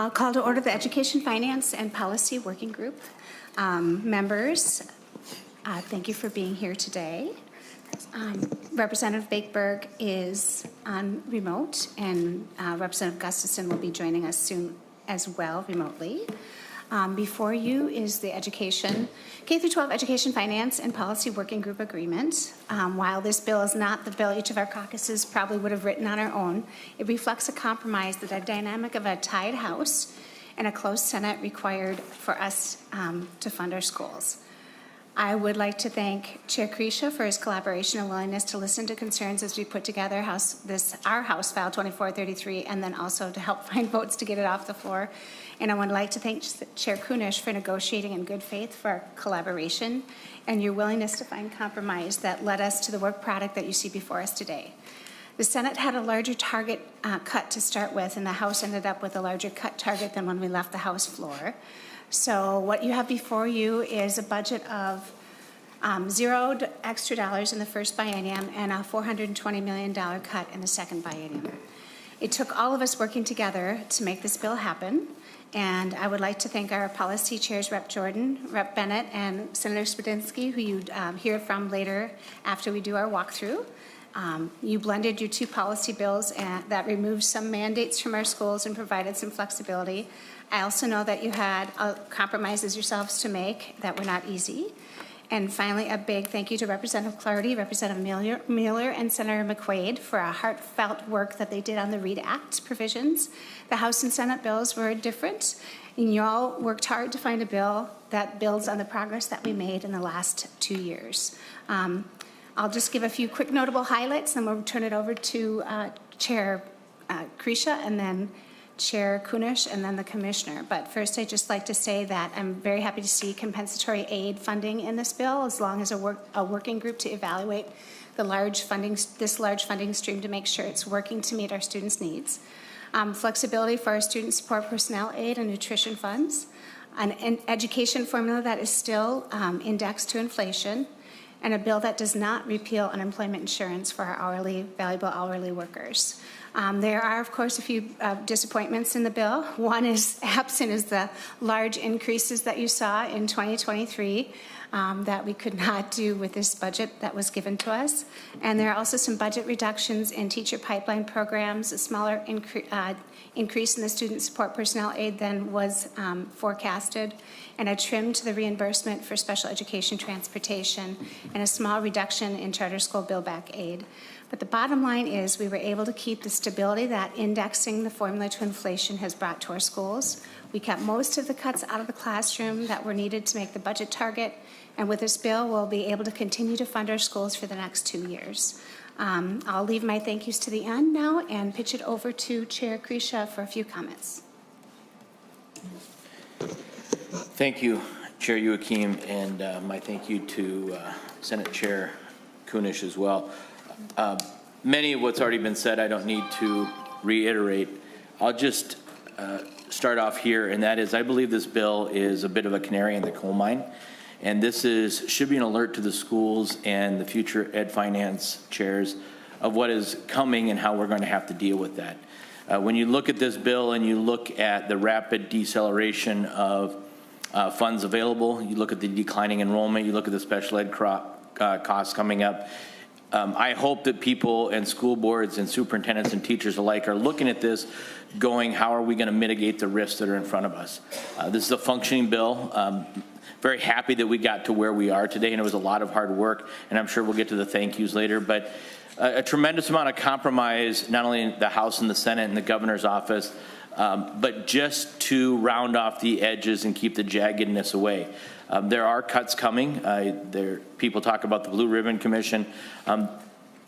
I'll call to order the Education, Finance, and Policy Working Group. Members, thank you for being here today. Representative Bakeberg is on remote, and Representative Gustafson will be joining us soon as well remotely. Before you is the K-12 Education, Finance, and Policy Working Group Agreement. While this bill is not the bill each of our caucuses probably would have written on our own, it reflects a compromise that the dynamic of a tied House and a closed Senate required for us to fund our schools. I would like to thank Chair Krisha for his collaboration and willingness to listen to concerns as we put together our House File 2433, and then also to help find votes to get it off the floor. And I would like to thank Chair Kunish for negotiating in good faith for our collaboration and your willingness to find compromise that led us to the work product that you see before us today. The Senate had a larger target cut to start with, and the House ended up with a larger cut target than when we left the House floor. So what you have before you is a budget of $0 extra in the first biennium and a $420 million cut in the second biennium. It took all of us working together to make this bill happen, and I would like to thank our policy chairs, Rep. Jordan, Rep. Bennett, and Senator Spadinsky, who you'd hear from later after we do our walkthrough. You blended your two policy bills that removed some mandates from our schools and provided some flexibility. I also know that you had compromises yourselves to make that were not easy. And finally, a big thank you to Representative Clardy, Representative Mueller, and Senator McQuaid for a heartfelt work that they did on the READ Act provisions. The House and Senate bills were different, and you all worked hard to find a bill that builds on the progress that we made in the last 2 years. I'll just give a few quick notable highlights, and we'll turn it over to Chair Krisha, and then Chair Kunish, and then the Commissioner. But first, I'd just like to say that I'm very happy to see compensatory aid funding in this bill, as long as a working group to evaluate this large funding stream to make sure it's working to meet our students' needs. Flexibility for our student support personnel aid and nutrition funds, an education formula that is still indexed to inflation, and a bill that does not repeal unemployment insurance for our valuable hourly workers. There are, of course, a few disappointments in the bill. One is absent is the large increases that you saw in 2023 that we could not do with this budget that was given to us. And there are also some budget reductions in teacher pipeline programs, a smaller increase in the student support personnel aid than was forecasted, and a trim to the reimbursement for special education transportation, and a small reduction in charter school billback aid. But the bottom line is we were able to keep the stability that indexing the formula to inflation has brought to our schools. We kept most of the cuts out of the classroom that were needed to make the budget target, and with this bill, we'll be able to continue to fund our schools for the next 2 years. I'll leave my thank yous to the end now and pitch it over to Chair Krisha for a few comments. Thank you, Chair Joachim, and my thank you to Senate Chair Kunish as well. Many of what's already been said, I don't need to reiterate. I'll just start off here, and that is I believe this bill is a bit of a canary in the coal mine, and this should be an alert to the schools and the future ed finance chairs of what is coming and how we're going to have to deal with that. When you look at this bill and you look at the rapid deceleration of funds available, you look at the declining enrollment, you look at the special ed costs coming up, I hope that people and school boards and superintendents and teachers alike are looking at this going, how are we going to mitigate the risks that are in front of us? This is a functioning bill. Very happy that we got to where we are today, and it was a lot of hard work, and I'm sure we'll get to the thank yous later, but a tremendous amount of compromise, not only in the House and the Senate and the governor's office, but just to round off the edges and keep the jaggedness away. There are cuts coming. People talk about the Blue Ribbon Commission.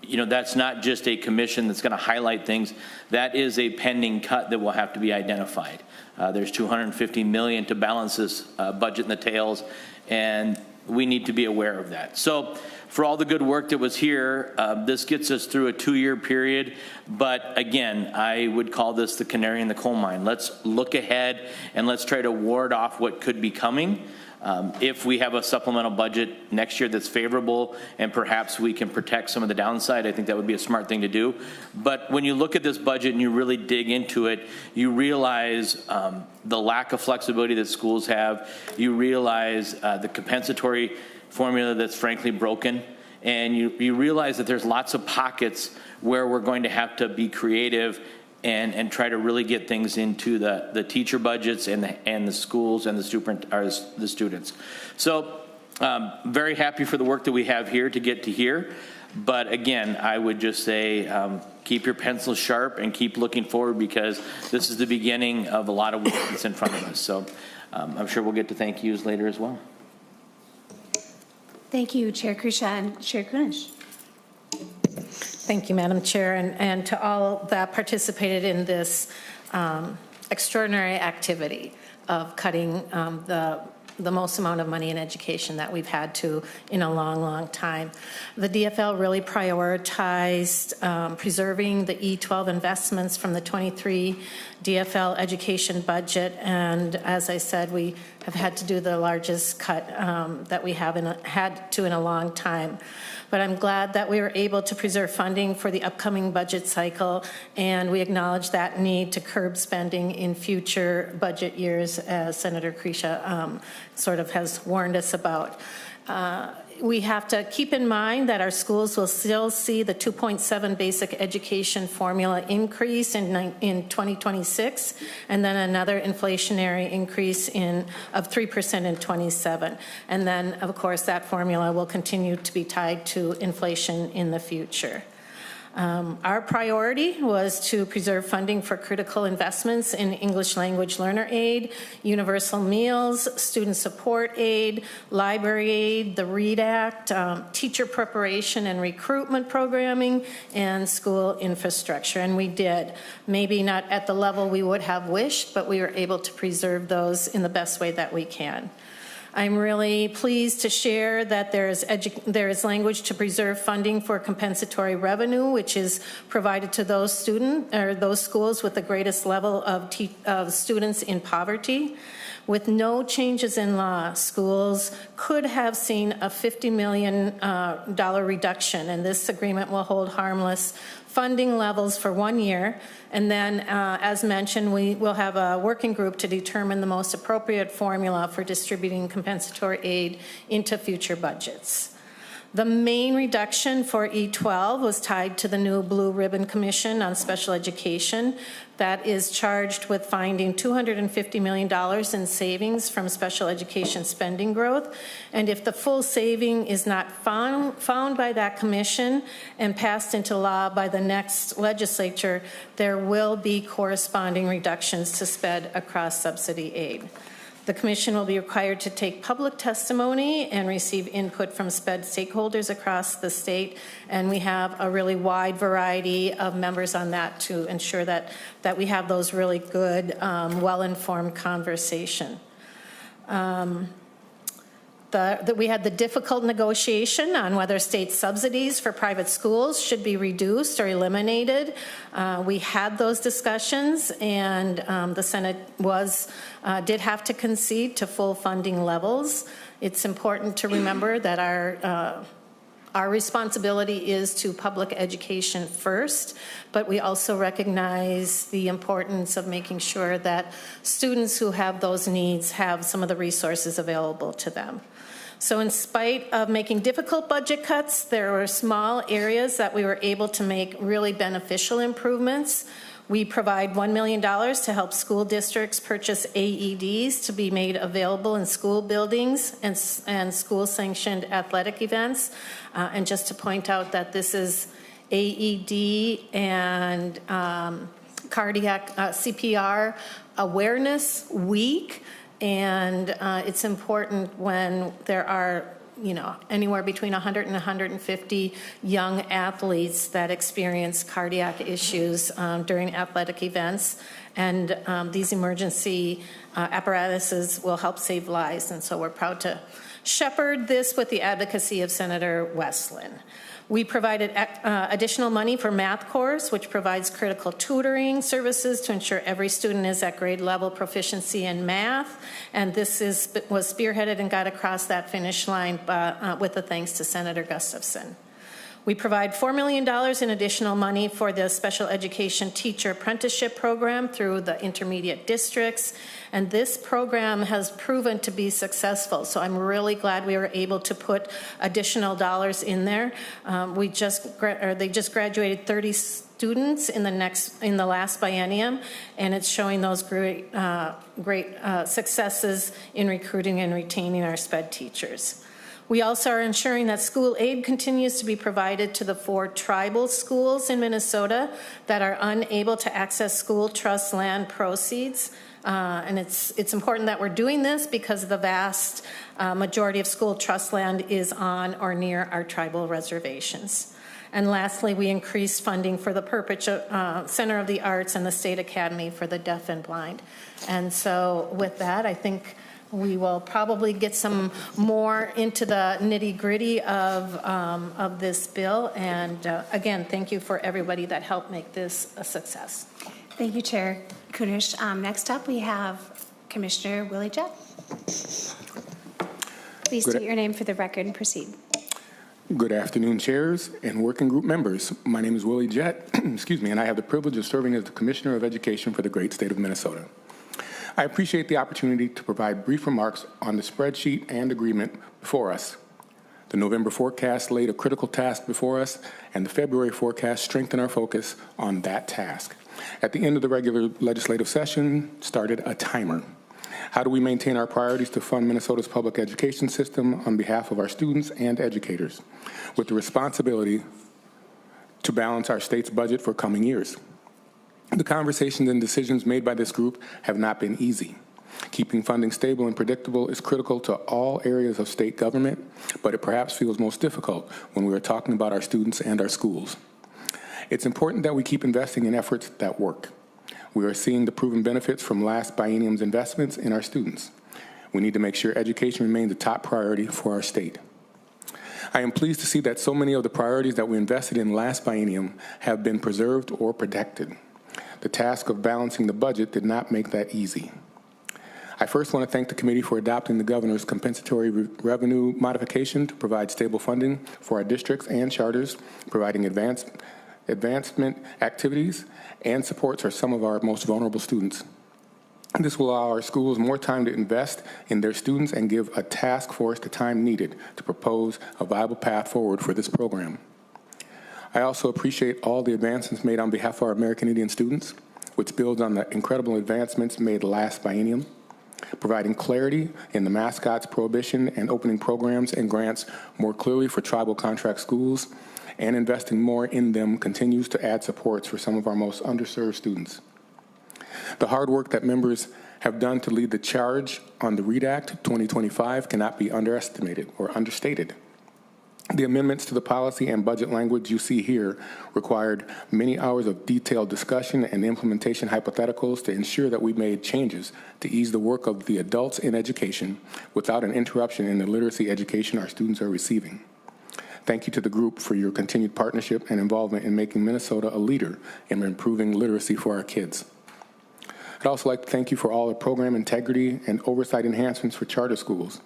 You know, that's not just a commission that's going to highlight things. That is a pending cut that will have to be identified. There's $250 million to balance this budget in the tails, and we need to be aware of that. So for all the good work that was here, this gets us through a 2-year period. But again, I would call this the canary in the coal mine. Let's look ahead and let's try to ward off what could be coming. If we have a supplemental budget next year that's favorable and perhaps we can protect some of the downside, I think that would be a smart thing to do. But when you look at this budget and you really dig into it, you realize the lack of flexibility that schools have. You realize the compensatory formula that's frankly broken. And you realize that there's lots of pockets where we're going to have to be creative and try to really get things into the teacher budgets and the schools and the students. So very happy for the work that we have here to get to here. But again, I would just say keep your pencils sharp and keep looking forward, because this is the beginning of a lot of work that's in front of us. So I'm sure we'll get to thank yous later as well. Thank you, Chair Krusha and Chair Kunish. Thank you, Madam Chair, and to all that participated in this extraordinary activity of cutting the most amount of money in education that we've had to in a long, long time. The DFL really prioritized preserving the E-12 investments from the 23 DFL education budget, and as I said, we have had to do the largest cut that we have had to in a long time. But I'm glad that we were able to preserve funding for the upcoming budget cycle, and we acknowledge that need to curb spending in future budget years, as Senator Krusha sort of has warned us about. We have to keep in mind that our schools will still see the 2.7 basic education formula increase in 2026, and then another inflationary increase of 3% in 27. And then, of course, that formula will continue to be tied to inflation in the future. Our priority was to preserve funding for critical investments in English language learner aid, universal meals, student support aid, library aid, the READ Act, teacher preparation and recruitment programming, and school infrastructure. And we did. Maybe not at the level we would have wished, but we were able to preserve those in the best way that we can. I'm really pleased to share that there is language to preserve funding for compensatory revenue, which is provided to those schools with the greatest level of students in poverty. With no changes in law, schools could have seen a $50 million reduction, and this agreement will hold harmless funding levels for 1 year. And then, as mentioned, we will have a working group to determine the most appropriate formula for distributing compensatory aid into future budgets. The main reduction for E-12 was tied to the new Blue Ribbon Commission on Special Education that is charged with finding $250 million in savings from special education spending growth. And if the full saving is not found by that commission and passed into law by the next legislature, there will be corresponding reductions to SPED across subsidy aid. The Commission will be required to take public testimony and receive input from SPED stakeholders across the state, and we have a really wide variety of members on that to ensure that we have those really good, well-informed conversation. We had the difficult negotiation on whether state subsidies for private schools should be reduced or eliminated. We had those discussions, and the Senate did have to concede to full funding levels. It's important to remember that our responsibility is to public education first, but we also recognize the importance of making sure that students who have those needs have some of the resources available to them. So in spite of making difficult budget cuts, there were small areas that we were able to make really beneficial improvements. We provide $1 million to help school districts purchase AEDs to be made available in school buildings and school-sanctioned athletic events. And just to point out that this is AED and cardiac CPR Awareness Week. And it's important when there are, anywhere between 100 and 150 young athletes that experience cardiac issues during athletic events. And these emergency apparatuses will help save lives. And so we're proud to shepherd this with the advocacy of Senator Westland. We provided additional money for math course, which provides critical tutoring services to ensure every student is at grade level proficiency in math. And this was spearheaded and got across that finish line with a thanks to Senator Gustafson. We provide $4 million in additional money for the special education teacher apprenticeship program through the intermediate districts. And this program has proven to be successful. So I'm really glad we were able to put additional dollars in there. They just graduated 30 students in the last biennium, and it's showing those great successes in recruiting and retaining our SPED teachers. We also are ensuring that school aid continues to be provided to the 4 tribal schools in Minnesota that are unable to access school trust land proceeds. And it's important that we're doing this because the vast majority of school trust land is on or near our tribal reservations. And lastly, we increased funding for the Perpich Center of the Arts and the State Academy for the Deaf and Blind. And so with that, I think we will probably get some more into the nitty-gritty of this bill. And again, thank you for everybody that helped make this a success. Thank you, Chair Kunish. Next up, we have Commissioner Willie Jett. Please state your name for the record and proceed. Good afternoon, chairs and working group members. My name is Willie Jett, excuse me, and I have the privilege of serving as the Commissioner of Education for the great state of Minnesota. I appreciate the opportunity to provide brief remarks on the spreadsheet and agreement before us. The November forecast laid a critical task before us, and the February forecast strengthened our focus on that task. At the end of the regular legislative session, started a timer. How do we maintain our priorities to fund Minnesota's public education system on behalf of our students and educators, with the responsibility to balance our state's budget for coming years? The conversations and decisions made by this group have not been easy. Keeping funding stable and predictable is critical to all areas of state government, but it perhaps feels most difficult when we are talking about our students and our schools. It's important that we keep investing in efforts that work. We are seeing the proven benefits from last biennium's investments in our students. We need to make sure education remains a top priority for our state. I am pleased to see that so many of the priorities that we invested in last biennium have been preserved or protected. The task of balancing the budget did not make that easy. I first want to thank the committee for adopting the governor's compensatory revenue modification to provide stable funding for our districts and charters, providing advancement activities and supports for some of our most vulnerable students. This will allow our schools more time to invest in their students and give a task force the time needed to propose a viable path forward for this program. I also appreciate all the advancements made on behalf of our American Indian students, which builds on the incredible advancements made last biennium, providing clarity in the mascots prohibition and opening programs and grants more clearly for tribal contract schools, and investing more in them continues to add supports for some of our most underserved students. The hard work that members have done to lead the charge on the READ Act 2025 cannot be underestimated or understated. The amendments to the policy and budget language you see here required many hours of detailed discussion and implementation hypotheticals to ensure that we made changes to ease the work of the adults in education without an interruption in the literacy education our students are receiving. Thank you to the group for your continued partnership and involvement in making Minnesota a leader in improving literacy for our kids. I'd also like to thank you for all the program integrity and oversight enhancements for charter schools.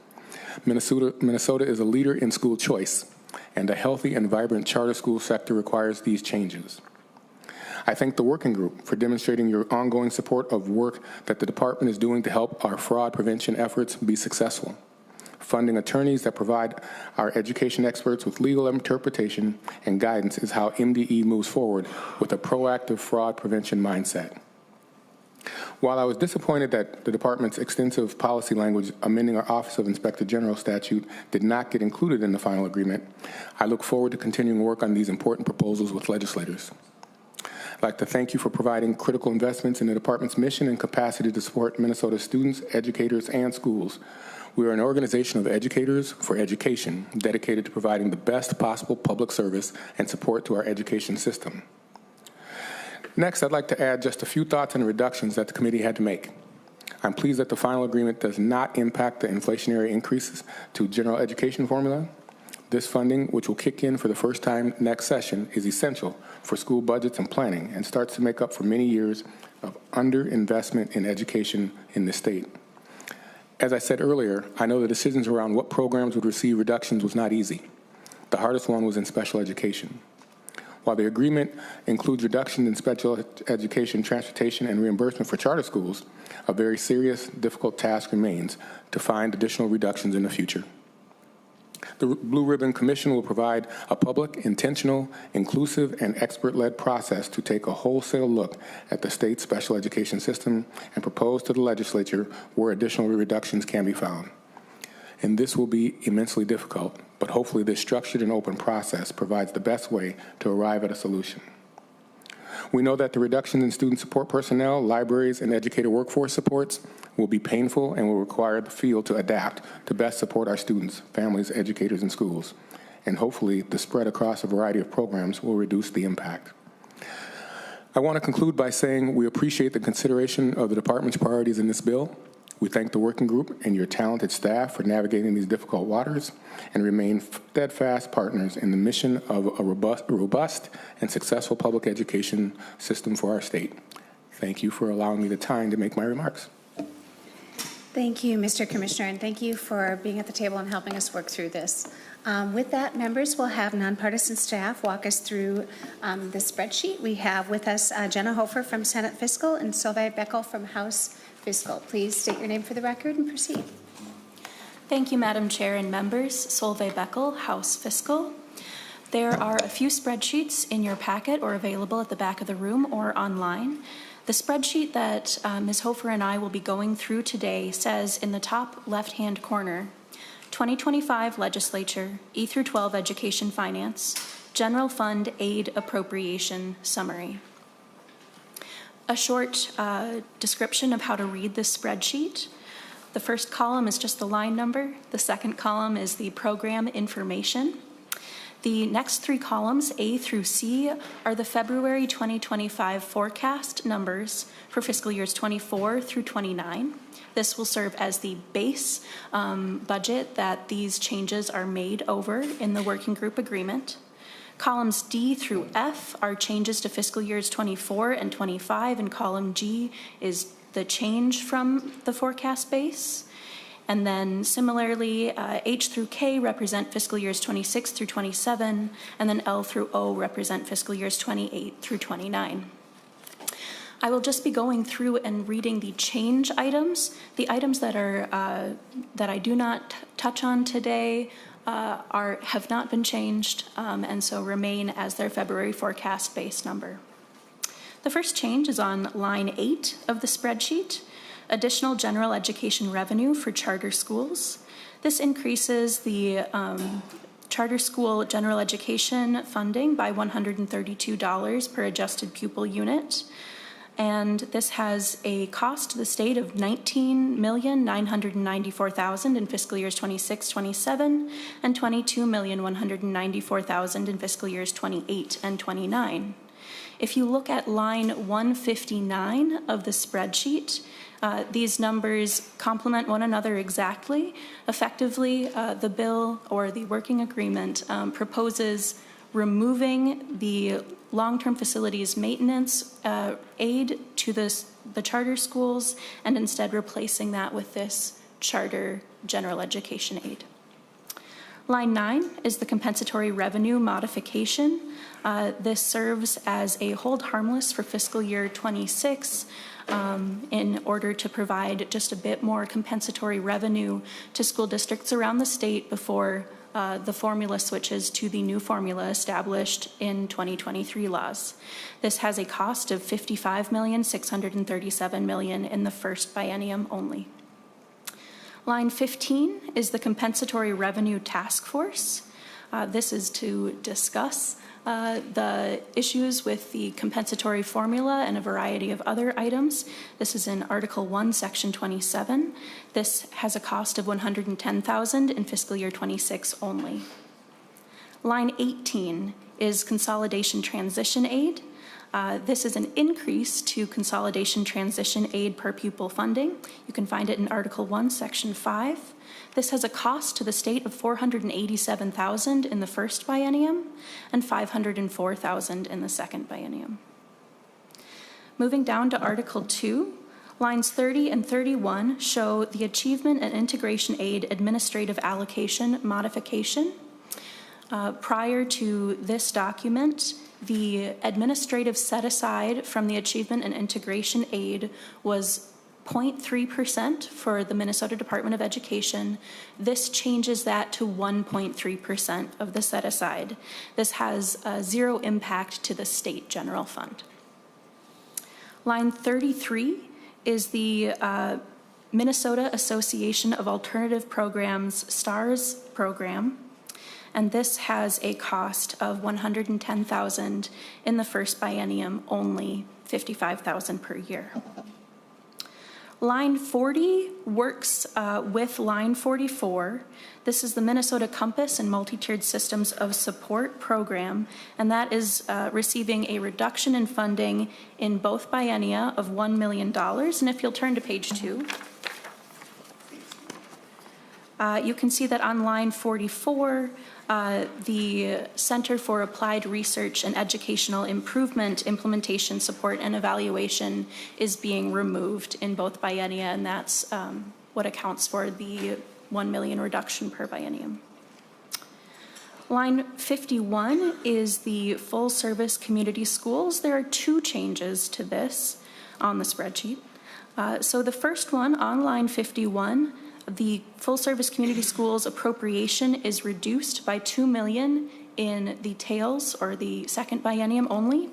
Minnesota is a leader in school choice, and a healthy and vibrant charter school sector requires these changes. I thank the working group for demonstrating your ongoing support of work that the department is doing to help our fraud prevention efforts be successful. Funding attorneys that provide our education experts with legal interpretation and guidance is how MDE moves forward with a proactive fraud prevention mindset. While I was disappointed that the department's extensive policy language amending our Office of Inspector General statute did not get included in the final agreement, I look forward to continuing work on these important proposals with legislators. I'd like to thank you for providing critical investments in the department's mission and capacity to support Minnesota students, educators, and schools. We are an organization of educators for education dedicated to providing the best possible public service and support to our education system. Next, I'd like to add just a few thoughts on the reductions that the committee had to make. I'm pleased that the final agreement does not impact the inflationary increases to general education formula. This funding, which will kick in for the first time next session, is essential for school budgets and planning and starts to make up for many years of underinvestment in education in the state. As I said earlier, I know the decisions around what programs would receive reductions was not easy. The hardest one was in special education. While the agreement includes reductions in special education, transportation, and reimbursement for charter schools, a very serious, difficult task remains to find additional reductions in the future. The Blue Ribbon Commission will provide a public, intentional, inclusive, and expert-led process to take a wholesale look at the state's special education system and propose to the legislature where additional reductions can be found. And this will be immensely difficult, but hopefully this structured and open process provides the best way to arrive at a solution. We know that the reductions in student support personnel, libraries, and educator workforce supports will be painful and will require the field to adapt to best support our students, families, educators, and schools. And hopefully the spread across a variety of programs will reduce the impact. I want to conclude by saying we appreciate the consideration of the department's priorities in this bill. We thank the working group and your talented staff for navigating these difficult waters and remain steadfast partners in the mission of a robust and successful public education system for our state. Thank you for allowing me the time to make my remarks. Thank you, Mr. Commissioner, and thank you for being at the table and helping us work through this. With that, members will have nonpartisan staff walk us through the spreadsheet. We have with us Jenna Hofer from Senate Fiscal and Sylvia Beckel from House Fiscal. Please state your name for the record and proceed. Thank you, Madam Chair and members. Solveig Beckel, House Fiscal. There are a few spreadsheets in your packet or available at the back of the room or online. The spreadsheet that Ms. Hofer and I will be going through today says in the top left-hand corner, 2025 Legislature, E through 12 Education Finance, General Fund Aid Appropriation Summary. A short description of how to read this spreadsheet. The first column is just the line number. The second column is the program information. The next three columns, A through C, are the February 2025 forecast numbers for fiscal years 24 through 29. This will serve as the base budget that these changes are made over in the working group agreement. Columns D through F are changes to fiscal years 24 and 25, and column G is the change from the forecast base. And then similarly, H through K represent fiscal years 26 through 27, and then L through O represent fiscal years 28 through 29. I will just be going through and reading the change items. The items that are that I do not touch on today have not been changed, and so remain as their February forecast base number. The first change is on line 8 of the spreadsheet. Additional general education revenue for charter schools. This increases the charter school general education funding by $132 per adjusted pupil unit. And this has a cost to the state of $19,994,000 in fiscal years 26-27 and $22,194,000 in fiscal years 28 and 29. If you look at line 159 of the spreadsheet, these numbers complement one another exactly. Effectively, the bill or the working agreement proposes removing the long-term facilities maintenance aid to the charter schools and instead replacing that with this charter general education aid. Line 9 is the compensatory revenue modification. This serves as a hold harmless for fiscal year 26 in order to provide just a bit more compensatory revenue to school districts around the state before the formula switches to the new formula established in 2023 laws. This has a cost of $55,637 million in the first biennium only. Line 15 is the compensatory revenue task force. This is to discuss the issues with the compensatory formula and a variety of other items. This is in Article 1, Section 27. This has a cost of $110,000 in fiscal year 26 only. Line 18 is consolidation transition aid. This is an increase to consolidation transition aid per pupil funding. You can find it in Article 1, Section 5. This has a cost to the state of $487,000 in the first biennium and $504,000 in the second biennium. Moving down to Article 2, lines 30 and 31 show the Achievement and Integration Aid Administrative Allocation Modification. Prior to this document, the administrative set-aside from the Achievement and Integration Aid was 0.3% for the Minnesota Department of Education. This changes that to 1.3% of the set-aside. This has zero impact to the state general fund. Line 33 is the Minnesota Association of Alternative Programs STARS program, and this has a cost of $110,000 in the first biennium, only $55,000 per year. Line 40 works with line 44. This is the Minnesota Compass and Multi-Tiered Systems of Support program, and that is receiving a reduction in funding in both biennia of $1 million. And if you'll turn to page 2, you can see that on line 44, the Center for Applied Research and Educational Improvement, Implementation, Support, and Evaluation is being removed in both biennia, and that's what accounts for the $1 million reduction per biennium. Line 51 is the full service community schools. There are 2 changes to this on the spreadsheet. So the first one on line 51, the full service community schools appropriation is reduced by $2 million in the tails or the second biennium only.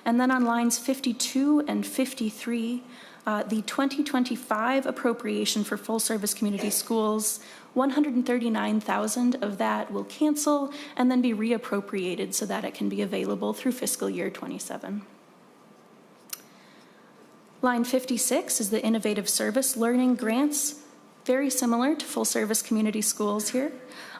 And then on lines 52 and 53, the 2025 appropriation for full service community schools, $139,000 of that will cancel and then be reappropriated so that it can be available through fiscal year 27. Line 56 is the innovative service learning grants. Very similar to full service community schools here.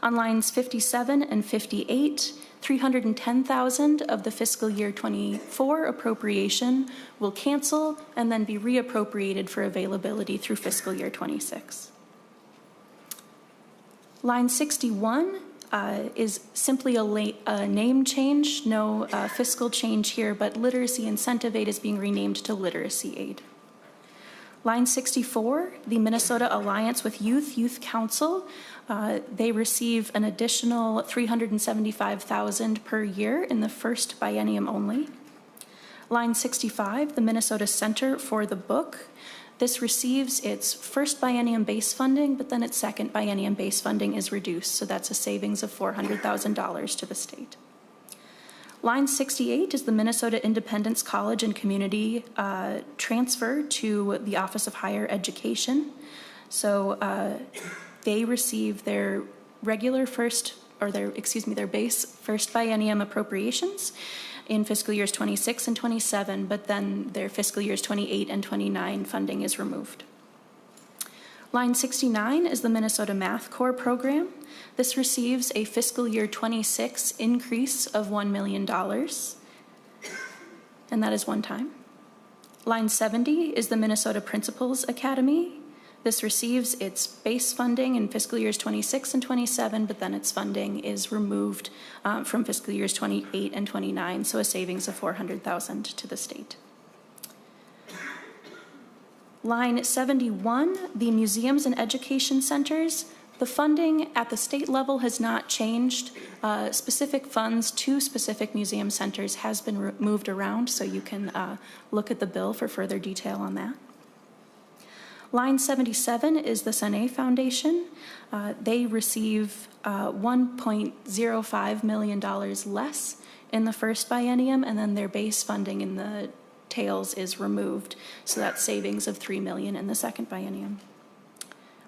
On lines 57 and 58, $310,000 of the fiscal year 24 appropriation will cancel and then be reappropriated for availability through fiscal year 26. Line 61 is simply a name change, no fiscal change here, but literacy incentive aid is being renamed to literacy aid. Line 64, the Minnesota Alliance with Youth Council, they receive an additional $375,000 per year in the first biennium only. Line 65, the Minnesota Center for the Book, this receives its first biennium base funding, but then its second biennium base funding is reduced, so that's a savings of $400,000 to the state. Line 68 is the Minnesota Independence College and Community transfer to the Office of Higher Education. So they receive their regular their base first biennium appropriations in fiscal years 26 and 27, but then their fiscal years 28 and 29 funding is removed. Line 69 is the Minnesota Math Corps program. This receives a fiscal year 26 increase of $1 million, and that is one time. Line 70 is the Minnesota Principals Academy. This receives its base funding in fiscal years 26 and 27, but then its funding is removed from fiscal years 28 and 29, so a savings of $400,000 to the state. Line 71, the museums and education centers. The funding at the state level has not changed. Specific funds to specific museum centers has been moved around, so you can look at the bill for further detail on that. Line 77 is the Sane Foundation. They receive $1.05 million less in the first biennium, and then their base funding in the tails is removed, so that's savings of $3 million in the second biennium.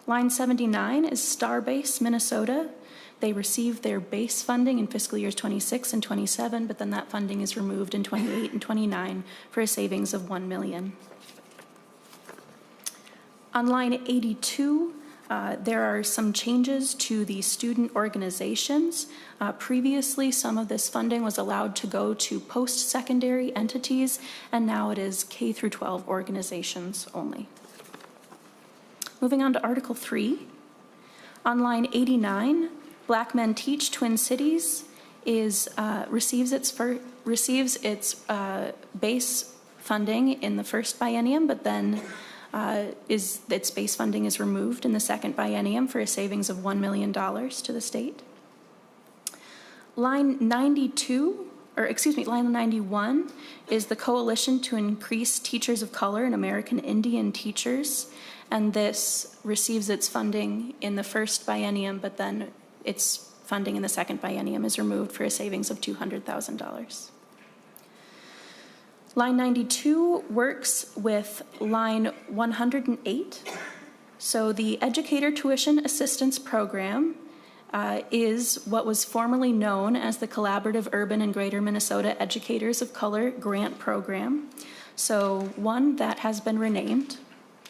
Line 79 is Starbase Minnesota. They receive their base funding in fiscal years 26 and 27, but then that funding is removed in 28 and 29 for a savings of $1 million. On line 82, There are some changes to the student organizations. Previously, some of this funding was allowed to go to post-secondary entities, and now it is K through 12 organizations only. Moving on to Article 3. On line 89, Black Men Teach Twin Cities receives its base funding in the first biennium, but then its base funding is removed in the second biennium for a savings of $1 million to the state. Line 91 is the Coalition to Increase Teachers of Color and American Indian Teachers, and this receives its funding in the first biennium, but then its funding in the second biennium is removed for a savings of $200,000. Line 92 works with line 108. So the Educator Tuition Assistance Program is what was formerly known as the Collaborative Urban and Greater Minnesota Educators of Color Grant Program. So one, that has been renamed.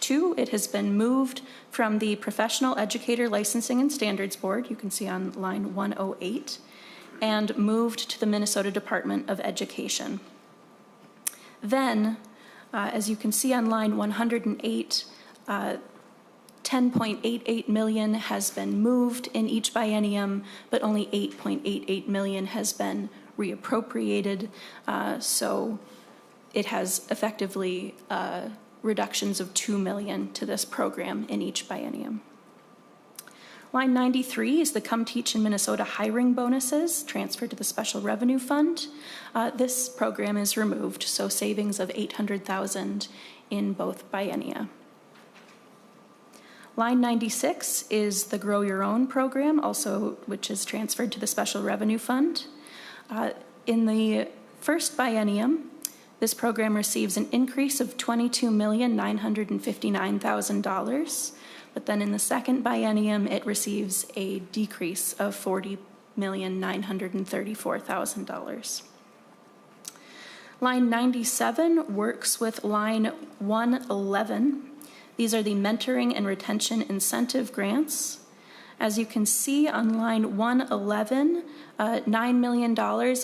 Two, it has been moved from the Professional Educator Licensing and Standards Board, you can see on line 108, and moved to the Minnesota Department of Education. Then, as you can see on line 108, $10.88 million has been moved in each biennium, but only $8.88 million has been reappropriated. So it has effectively reductions of $2 million to this program in each biennium. Line 93 is the Come Teach in Minnesota hiring bonuses transferred to the Special Revenue Fund. This program is removed, so savings of $800,000 in both biennia. Line 96 is the Grow Your Own program, also which is transferred to the Special Revenue Fund. In the first biennium, this program receives an increase of $22,959,000. But then in the second biennium, it receives a decrease of $40,934,000. Line 97 works with line 111. These are the Mentoring and Retention Incentive Grants. As you can see on line 111, $9 million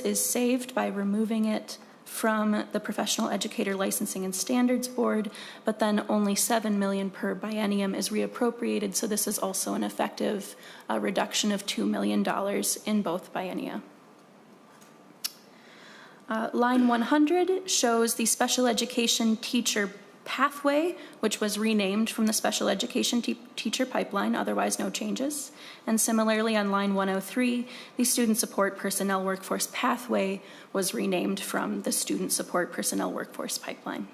is saved by removing it from the Professional Educator Licensing and Standards Board, but then only $7 million per biennium is reappropriated, so this is also an effective reduction of $2 million in both biennia. Line 100 shows the Special Education Teacher Pathway, which was renamed from the Special Education Teacher Pipeline, otherwise no changes. And similarly on line 103, the Student Support Personnel Workforce Pathway was renamed from the Student Support Personnel Workforce Pipeline.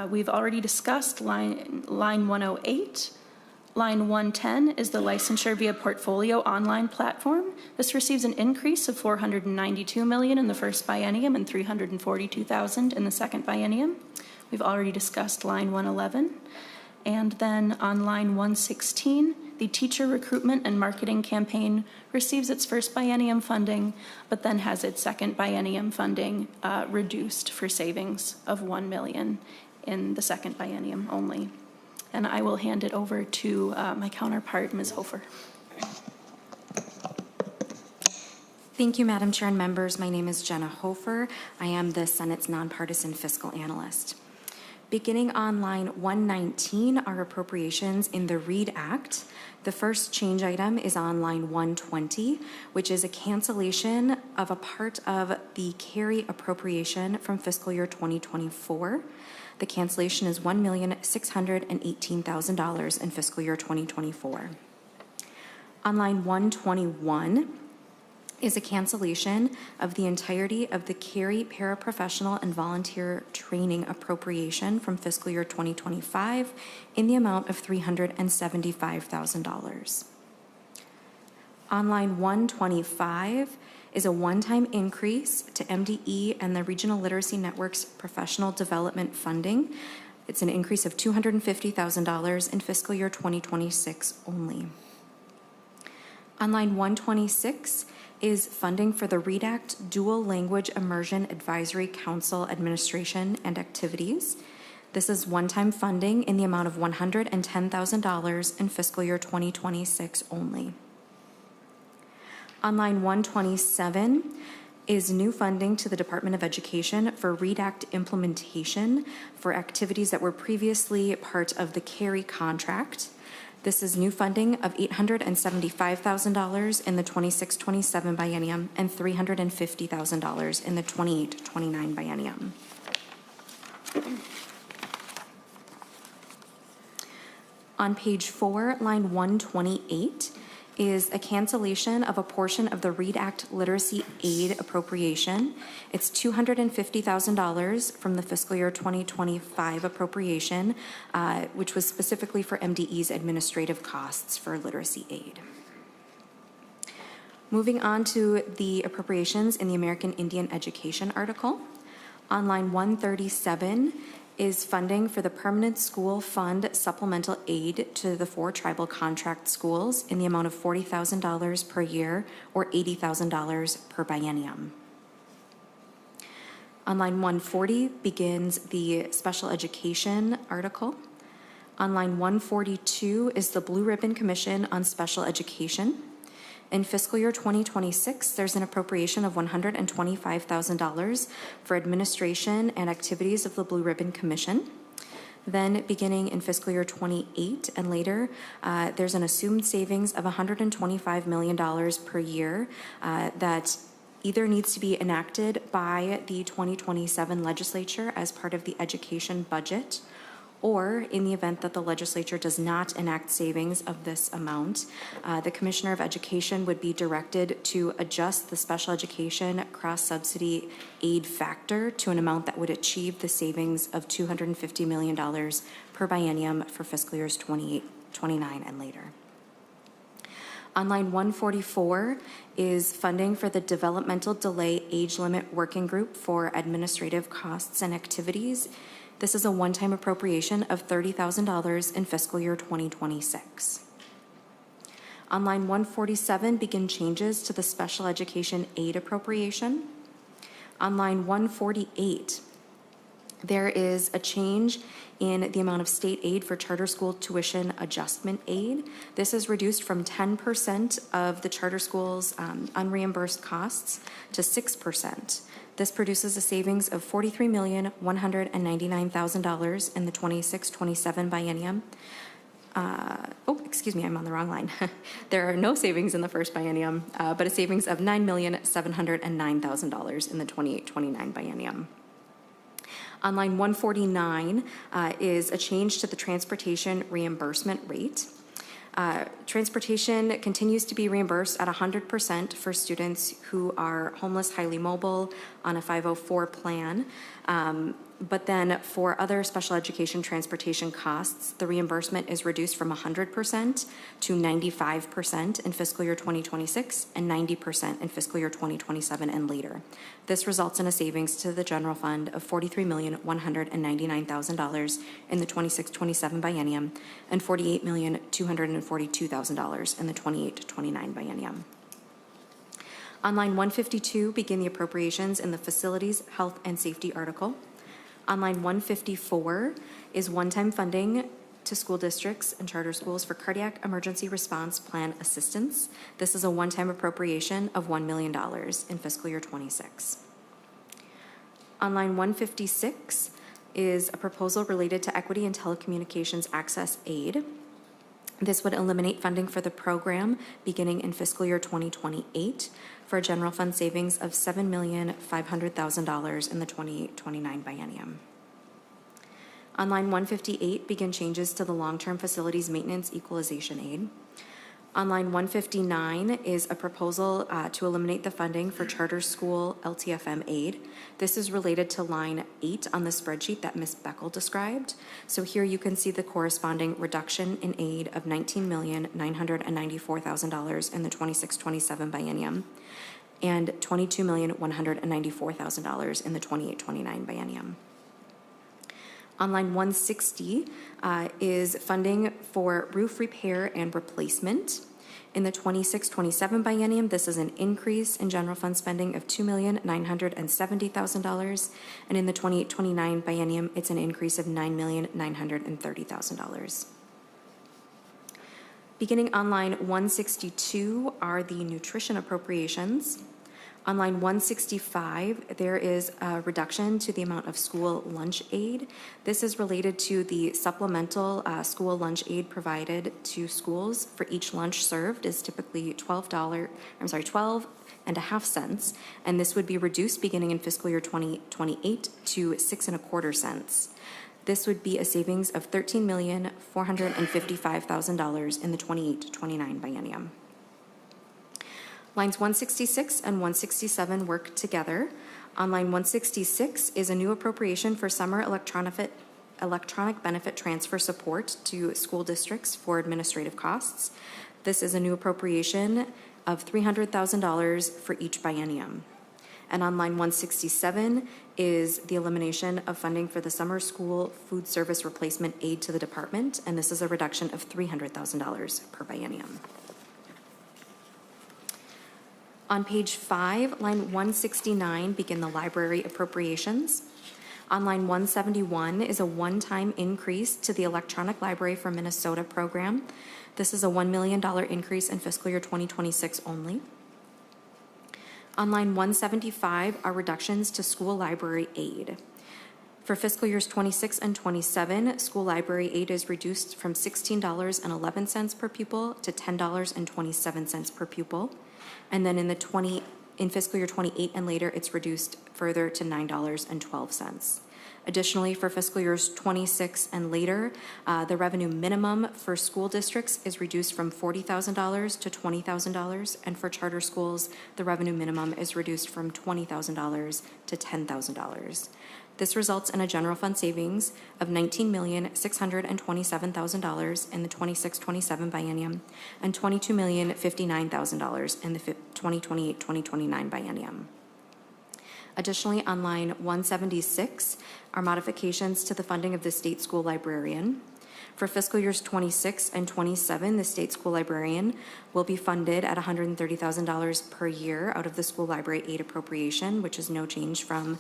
We've already discussed line 108. Line 110 is the Licensure via Portfolio online platform. This receives an increase of $492 million in the first biennium and $342,000 in the second biennium. We've already discussed line 111. And then on line 116, the Teacher Recruitment and Marketing Campaign receives its first biennium funding, but then has its second biennium funding reduced for savings of $1 million in the second biennium only. And I will hand it over to my counterpart, Ms. Hofer. Thank you, Madam Chair and members. My name is Jenna Hofer. I am the Senate's nonpartisan fiscal analyst. Beginning on line 119 are appropriations in the READ Act. The first change item is on line 120, which is a cancellation of a part of the carry appropriation from fiscal year 2024. The cancellation is $1,618,000 in fiscal year 2024. On line 121 is a cancellation of the entirety of the CARE paraprofessional and volunteer training appropriation from fiscal year 2025 in the amount of $375,000. On line 125 is a one-time increase to MDE and the Regional Literacy Network's professional development funding. It's an increase of $250,000 in fiscal year 2026 only. On line 126 is funding for the READ Act Dual Language Immersion Advisory Council Administration and Activities. This is one-time funding in the amount of $110,000 in fiscal year 2026 only. On line 127 is new funding to the Department of Education for READ Act implementation for activities that were previously part of the CARRY contract. This is new funding of $875,000 in the 26-27 biennium and $350,000 in the 28-29 biennium. On page 4, line 128, is a cancellation of a portion of the READ Act literacy aid appropriation. It's $250,000 from the fiscal year 2025 appropriation, which was specifically for MDE's administrative costs for literacy aid. Moving on to the appropriations in the American Indian Education article. On line 137 is funding for the Permanent School Fund supplemental aid to the 4 tribal contract schools in the amount of $40,000 per year or $80,000 per biennium. On line 140 begins the special education article. On line 142 is the Blue Ribbon Commission on Special Education. In fiscal year 2026, there's an appropriation of $125,000 for administration and activities of the Blue Ribbon Commission. Then beginning in fiscal year 28 and later, there's an assumed savings of $125 million per year that either needs to be enacted by the 2027 legislature as part of the education budget, or in the event that the legislature does not enact savings of this amount, the Commissioner of Education would be directed to adjust the special education cross-subsidy aid factor to an amount that would achieve the savings of $250 million per biennium for fiscal years 28, 29, and later. On line 144 is funding for the Developmental Delay Age Limit Working Group for administrative costs and activities. This is a one-time appropriation of $30,000 in fiscal year 2026. On line 147 begin changes to the special education aid appropriation. On line 148, there is a change in the amount of state aid for charter school tuition adjustment aid. This is reduced from 10% of the charter school's unreimbursed costs to 6%. This produces a savings of $43,199,000 in the 26-27 biennium. Excuse me, I'm on the wrong line. There are no savings in the first biennium, but a savings of $9,709,000 in the 28-29 biennium. On line 149 is a change to the transportation reimbursement rate. Transportation continues to be reimbursed at 100% for students who are homeless, highly mobile, on a 504 plan. But then for other special education transportation costs, the reimbursement is reduced from 100% to 95% in fiscal year 2026 and 90% in fiscal year 2027 and later. This results in a savings to the general fund of $43,199,000 in the 26-27 biennium and $48,242,000 in the 28-29 biennium. On line 152 begin the appropriations in the Facilities, Health, and Safety article. On line 154 is one-time funding to school districts and charter schools for cardiac emergency response plan assistance. This is a one-time appropriation of $1 million in fiscal year 26. On line 156 is a proposal related to equity and telecommunications access aid. This would eliminate funding for the program beginning in fiscal year 2028 for a general fund savings of $7,500,000 in the 28-29 biennium. On line 158 begin changes to the long-term facilities maintenance equalization aid. On line 159 is a proposal to eliminate the funding for charter school LTFM aid. This is related to line 8 on the spreadsheet that Ms. Beckel described. So here you can see the corresponding reduction in aid of $19,994,000 in the 26-27 biennium and $22,194,000 in the 28-29 biennium. On line 160 is funding for roof repair and replacement. In the 26-27 biennium, this is an increase in general fund spending of $2,970,000. And in the 28-29 biennium, it's an increase of $9,930,000. Beginning on line 162 are the nutrition appropriations. On line 165, there is a reduction to the amount of school lunch aid. This is related to the supplemental school lunch aid provided to schools for each lunch served is typically $12.50, and this would be reduced beginning in fiscal year 2028 to 6.25 cents. This would be a savings of $13,455,000 in the 28-29 biennium. Lines 166 and 167 work together. On line 166 is a new appropriation for summer electronic benefit transfer support to school districts for administrative costs. This is a new appropriation of $300,000 for each biennium. And on line 167 is the elimination of funding for the summer school food service replacement aid to the department, and this is a reduction of $300,000 per biennium. On page 5, line 169 begin the library appropriations. On line 171 is a one-time increase to the Electronic Library for Minnesota program. This is a $1 million increase in fiscal year 2026 only. On line 175 are reductions to school library aid. For fiscal years 26 and 27, school library aid is reduced from $16.11 per pupil to $10.27 per pupil. And then in fiscal year 28 and later, it's reduced further to $9.12. Additionally, for fiscal years 26 and later, the revenue minimum for school districts is reduced from $40,000 to $20,000, and for charter schools, the revenue minimum is reduced from $20,000 to $10,000. This results in a general fund savings of $19,627,000 in the 26-27 biennium and $22,059,000 in the 2028-2029 biennium. Additionally, on line 176 are modifications to the funding of the state school librarian. For fiscal years 26 and 27, the state school librarian will be funded at $130,000 per year out of the school library aid appropriation, which is no change from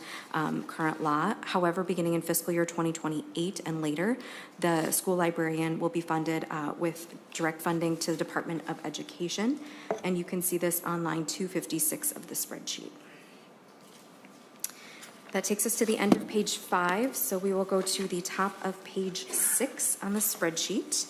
current law. However, beginning in fiscal year 2028 and later, the school librarian will be funded with direct funding to the Department of Education, and you can see this on line 256 of the spreadsheet. That takes us to the end of page 5, so we will go to the top of page 6 on the spreadsheet.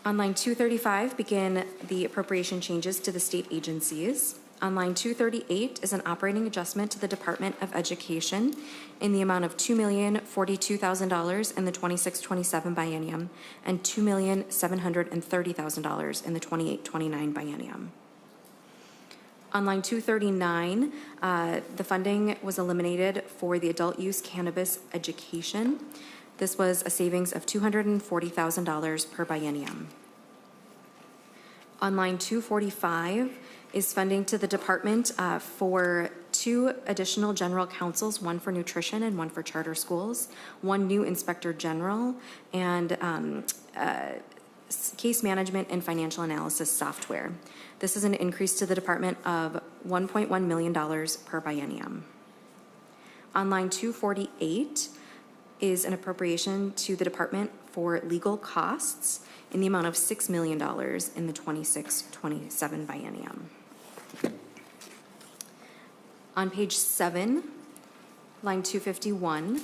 On line 235 begin the appropriation changes to the state agencies. On line 238 is an operating adjustment to the Department of Education in the amount of $2,042,000 in the 26-27 biennium and $2,730,000 in the 28-29 biennium. On line 239, the funding was eliminated for the adult use cannabis education. This was a savings of $240,000 per biennium. On line 245 is funding to the department for 2 additional general counsels, one for nutrition and one for charter schools, 1 new inspector general, and case management and financial analysis software. This is an increase to the department of $1.1 million per biennium. On line 248 is an appropriation to the department for legal costs in the amount of $6 million in the 26-27 biennium. On page 7, line 251,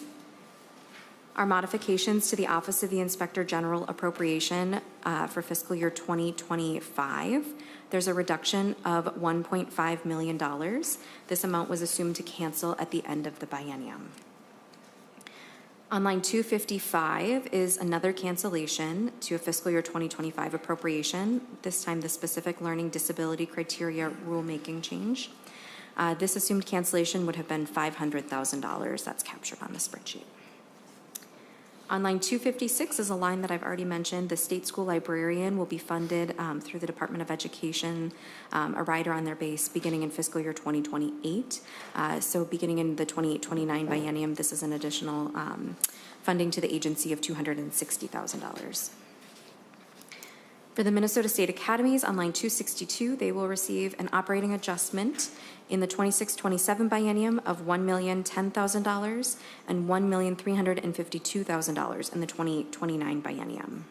are modifications to the Office of the Inspector General appropriation for fiscal year 2025. There's a reduction of $1.5 million. This amount was assumed to cancel at the end of the biennium. On line 255 is another cancellation to a fiscal year 2025 appropriation, this time the specific learning disability criteria rulemaking change. This assumed cancellation would have been $500,000. That's captured on the spreadsheet. On line 256 is a line that I've already mentioned. The state school librarian will be funded through the Department of Education, a rider on their base beginning in fiscal year 2028. So beginning in the 28-29 biennium, this is an additional funding to the agency of $260,000. For the Minnesota State Academies, on line 262, they will receive an operating adjustment in the 26-27 biennium of $1,010,000 and $1,352,000 in the 28-29 biennium.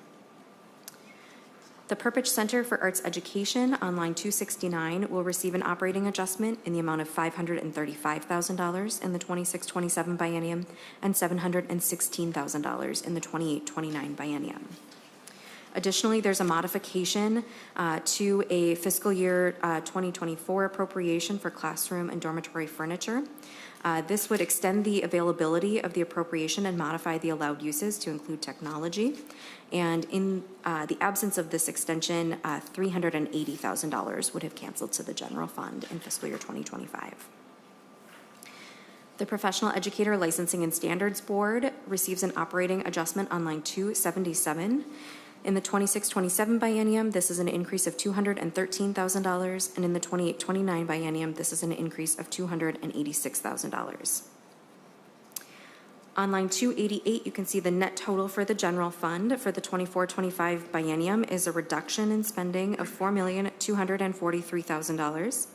The Perpich Center for Arts Education on line 269 will receive an operating adjustment in the amount of $535,000 in the 26-27 biennium and $716,000 in the 28-29 biennium. Additionally, there's a modification to a fiscal year 2024 appropriation for classroom and dormitory furniture. This would extend the availability of the appropriation and modify the allowed uses to include technology. And in the absence of this extension, $380,000 would have canceled to the general fund in fiscal year 2025. The Professional Educator Licensing and Standards Board receives an operating adjustment on line 277. In the 26-27 biennium, this is an increase of $213,000, and in the 28-29 biennium, this is an increase of $286,000. On line 288, you can see the net total for the general fund for the 24-25 biennium is a reduction in spending of $4,243,000.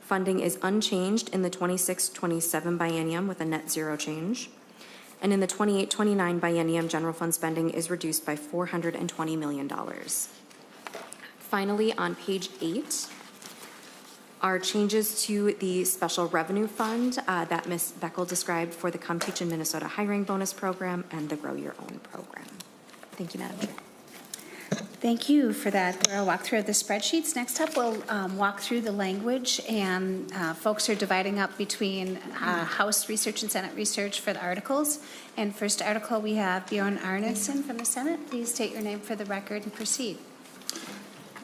Funding is unchanged in the 26-27 biennium with a net zero change. And in the 28-29 biennium, general fund spending is reduced by $420 million. Finally, on page 8 are changes to the special revenue fund that Ms. Beckel described for the Come Teach in Minnesota hiring bonus program and the Grow Your Own program. Thank you, Madam Chair. Thank you for that thorough walkthrough of the spreadsheets. Next up, we'll walk through the language, and folks are dividing up between House research and Senate research for the articles. And first article, we have Bjorn Arneson from the Senate. Please state your name for the record and proceed.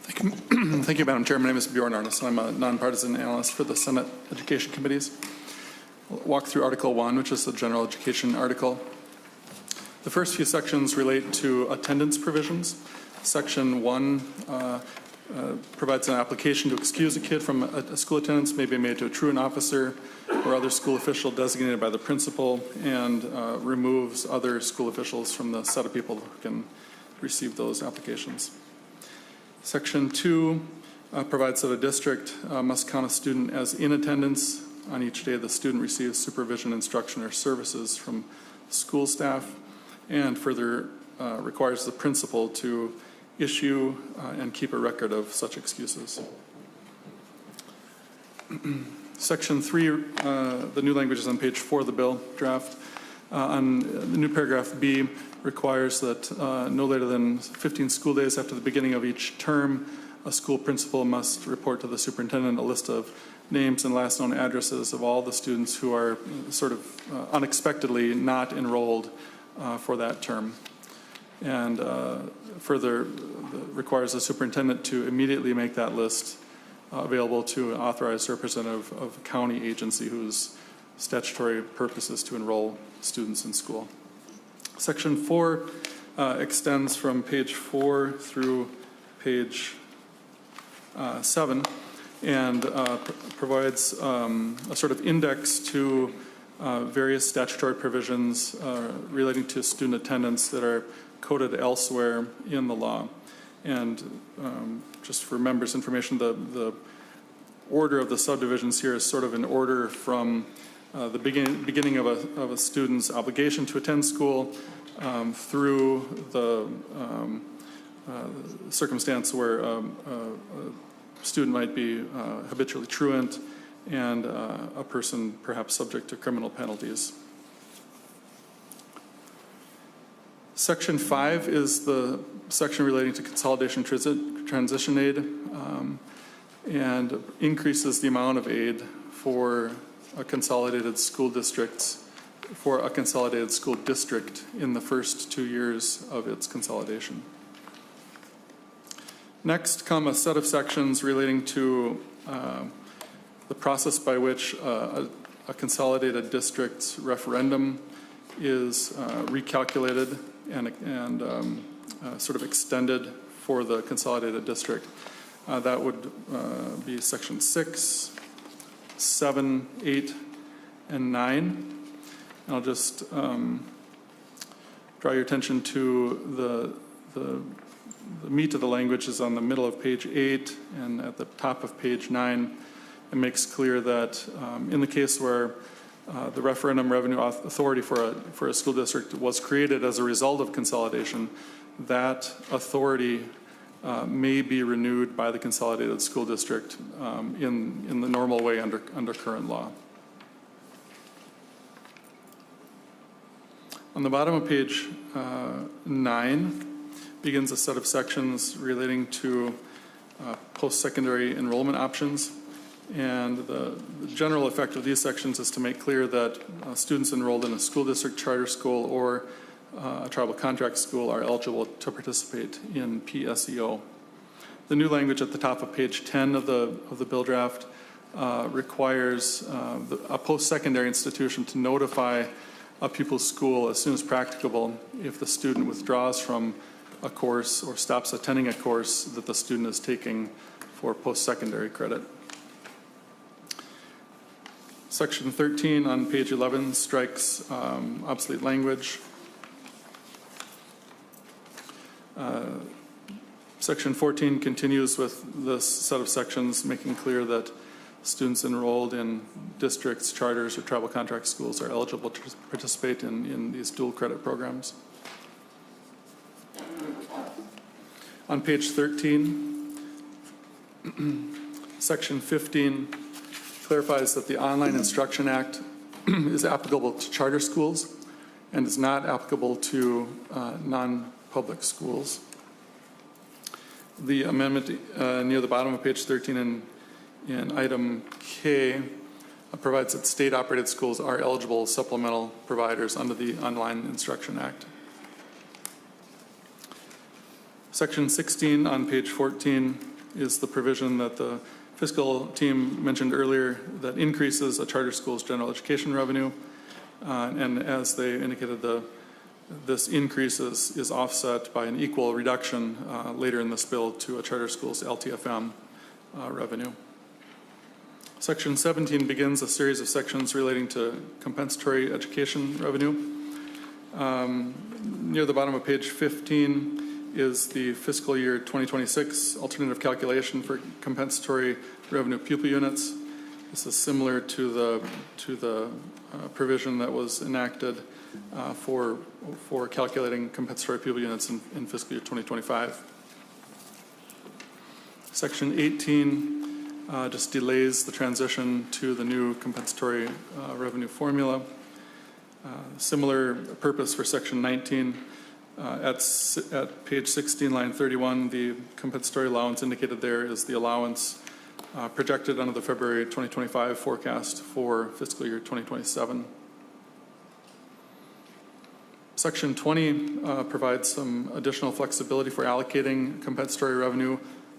Thank you, Madam Chair. My name is Bjorn Arneson. I'm a nonpartisan analyst for the Senate Education Committees. We'll walk through Article 1, which is the general education article. The first few sections relate to attendance provisions. Section 1 provides an application to excuse a kid from a school attendance may be made to a truant officer or other school official designated by the principal, and removes other school officials from the set of people who can receive those applications. Section 2 provides that a district must count a student as in attendance on each day the student receives supervision, instruction, or services from school staff, and further requires the principal to issue and keep a record of such excuses. Section 3, the new language is on page 4 of the bill draft. On the new paragraph B, requires that no later than 15 school days after the beginning of each term, a school principal must report to the superintendent a list of names and last known addresses of all the students who are sort of unexpectedly not enrolled for that term. And further requires the superintendent to immediately make that list available to an authorized representative of a county agency whose statutory purpose is to enroll students in school. Section 4 extends from page 4 through page 7 and provides a sort of index to various statutory provisions relating to student attendance that are coded elsewhere in the law. And just for members' information, the order of the subdivisions here is sort of in order from the beginning of a student's obligation to attend school through the circumstance where a student might be habitually truant and a person perhaps subject to criminal penalties. Section 5 is the section relating to consolidation transition aid and increases the amount of aid for a consolidated school district in the first 2 years of its consolidation. Next come a set of sections relating to the process by which a consolidated district's referendum is recalculated and sort of extended for the consolidated district. That would be section 6, 7, 8, and 9. I'll just draw your attention to the meat of the language is on the middle of page 8 and at the top of page 9. It makes clear that in the case where the referendum revenue authority for a school district was created as a result of consolidation, that authority may be renewed by the consolidated school district in the normal way under current law. On the bottom of page 9 begins a set of sections relating to post-secondary enrollment options. And the general effect of these sections is to make clear that students enrolled in a school district, charter school, or a tribal contract school are eligible to participate in PSEO. The new language at the top of page 10 of the bill draft requires a post-secondary institution to notify a pupil's school as soon as practicable if the student withdraws from a course or stops attending a course that the student is taking for post-secondary credit. Section 13 on page 11 strikes obsolete language. Section 14 continues with this set of sections, making clear that students enrolled in districts, charters, or tribal contract schools are eligible to participate in these dual credit programs. On page 13, section 15 clarifies that the Online Instruction Act is applicable to charter schools and is not applicable to non-public schools. The amendment near the bottom of page 13 in item K provides that state-operated schools are eligible as supplemental providers under the Online Instruction Act. Section 16 on page 14 is the provision that the fiscal team mentioned earlier that increases a charter school's general education revenue. And as they indicated, this increase is offset by an equal reduction later in this bill to a charter school's LTFM revenue. Section 17 begins a series of sections relating to compensatory education revenue. Near the bottom of page 15 is the fiscal year 2026 alternative calculation for compensatory revenue pupil units. This is similar to the provision that was enacted for calculating compensatory pupil units in fiscal year 2025. Section 18 just delays the transition to the new compensatory revenue formula. Similar purpose for section 19. At page 16, line 31, the compensatory allowance indicated there is the allowance projected under the February 2025 forecast for fiscal year 2027. Section 20 provides some additional flexibility for allocating compensatory revenue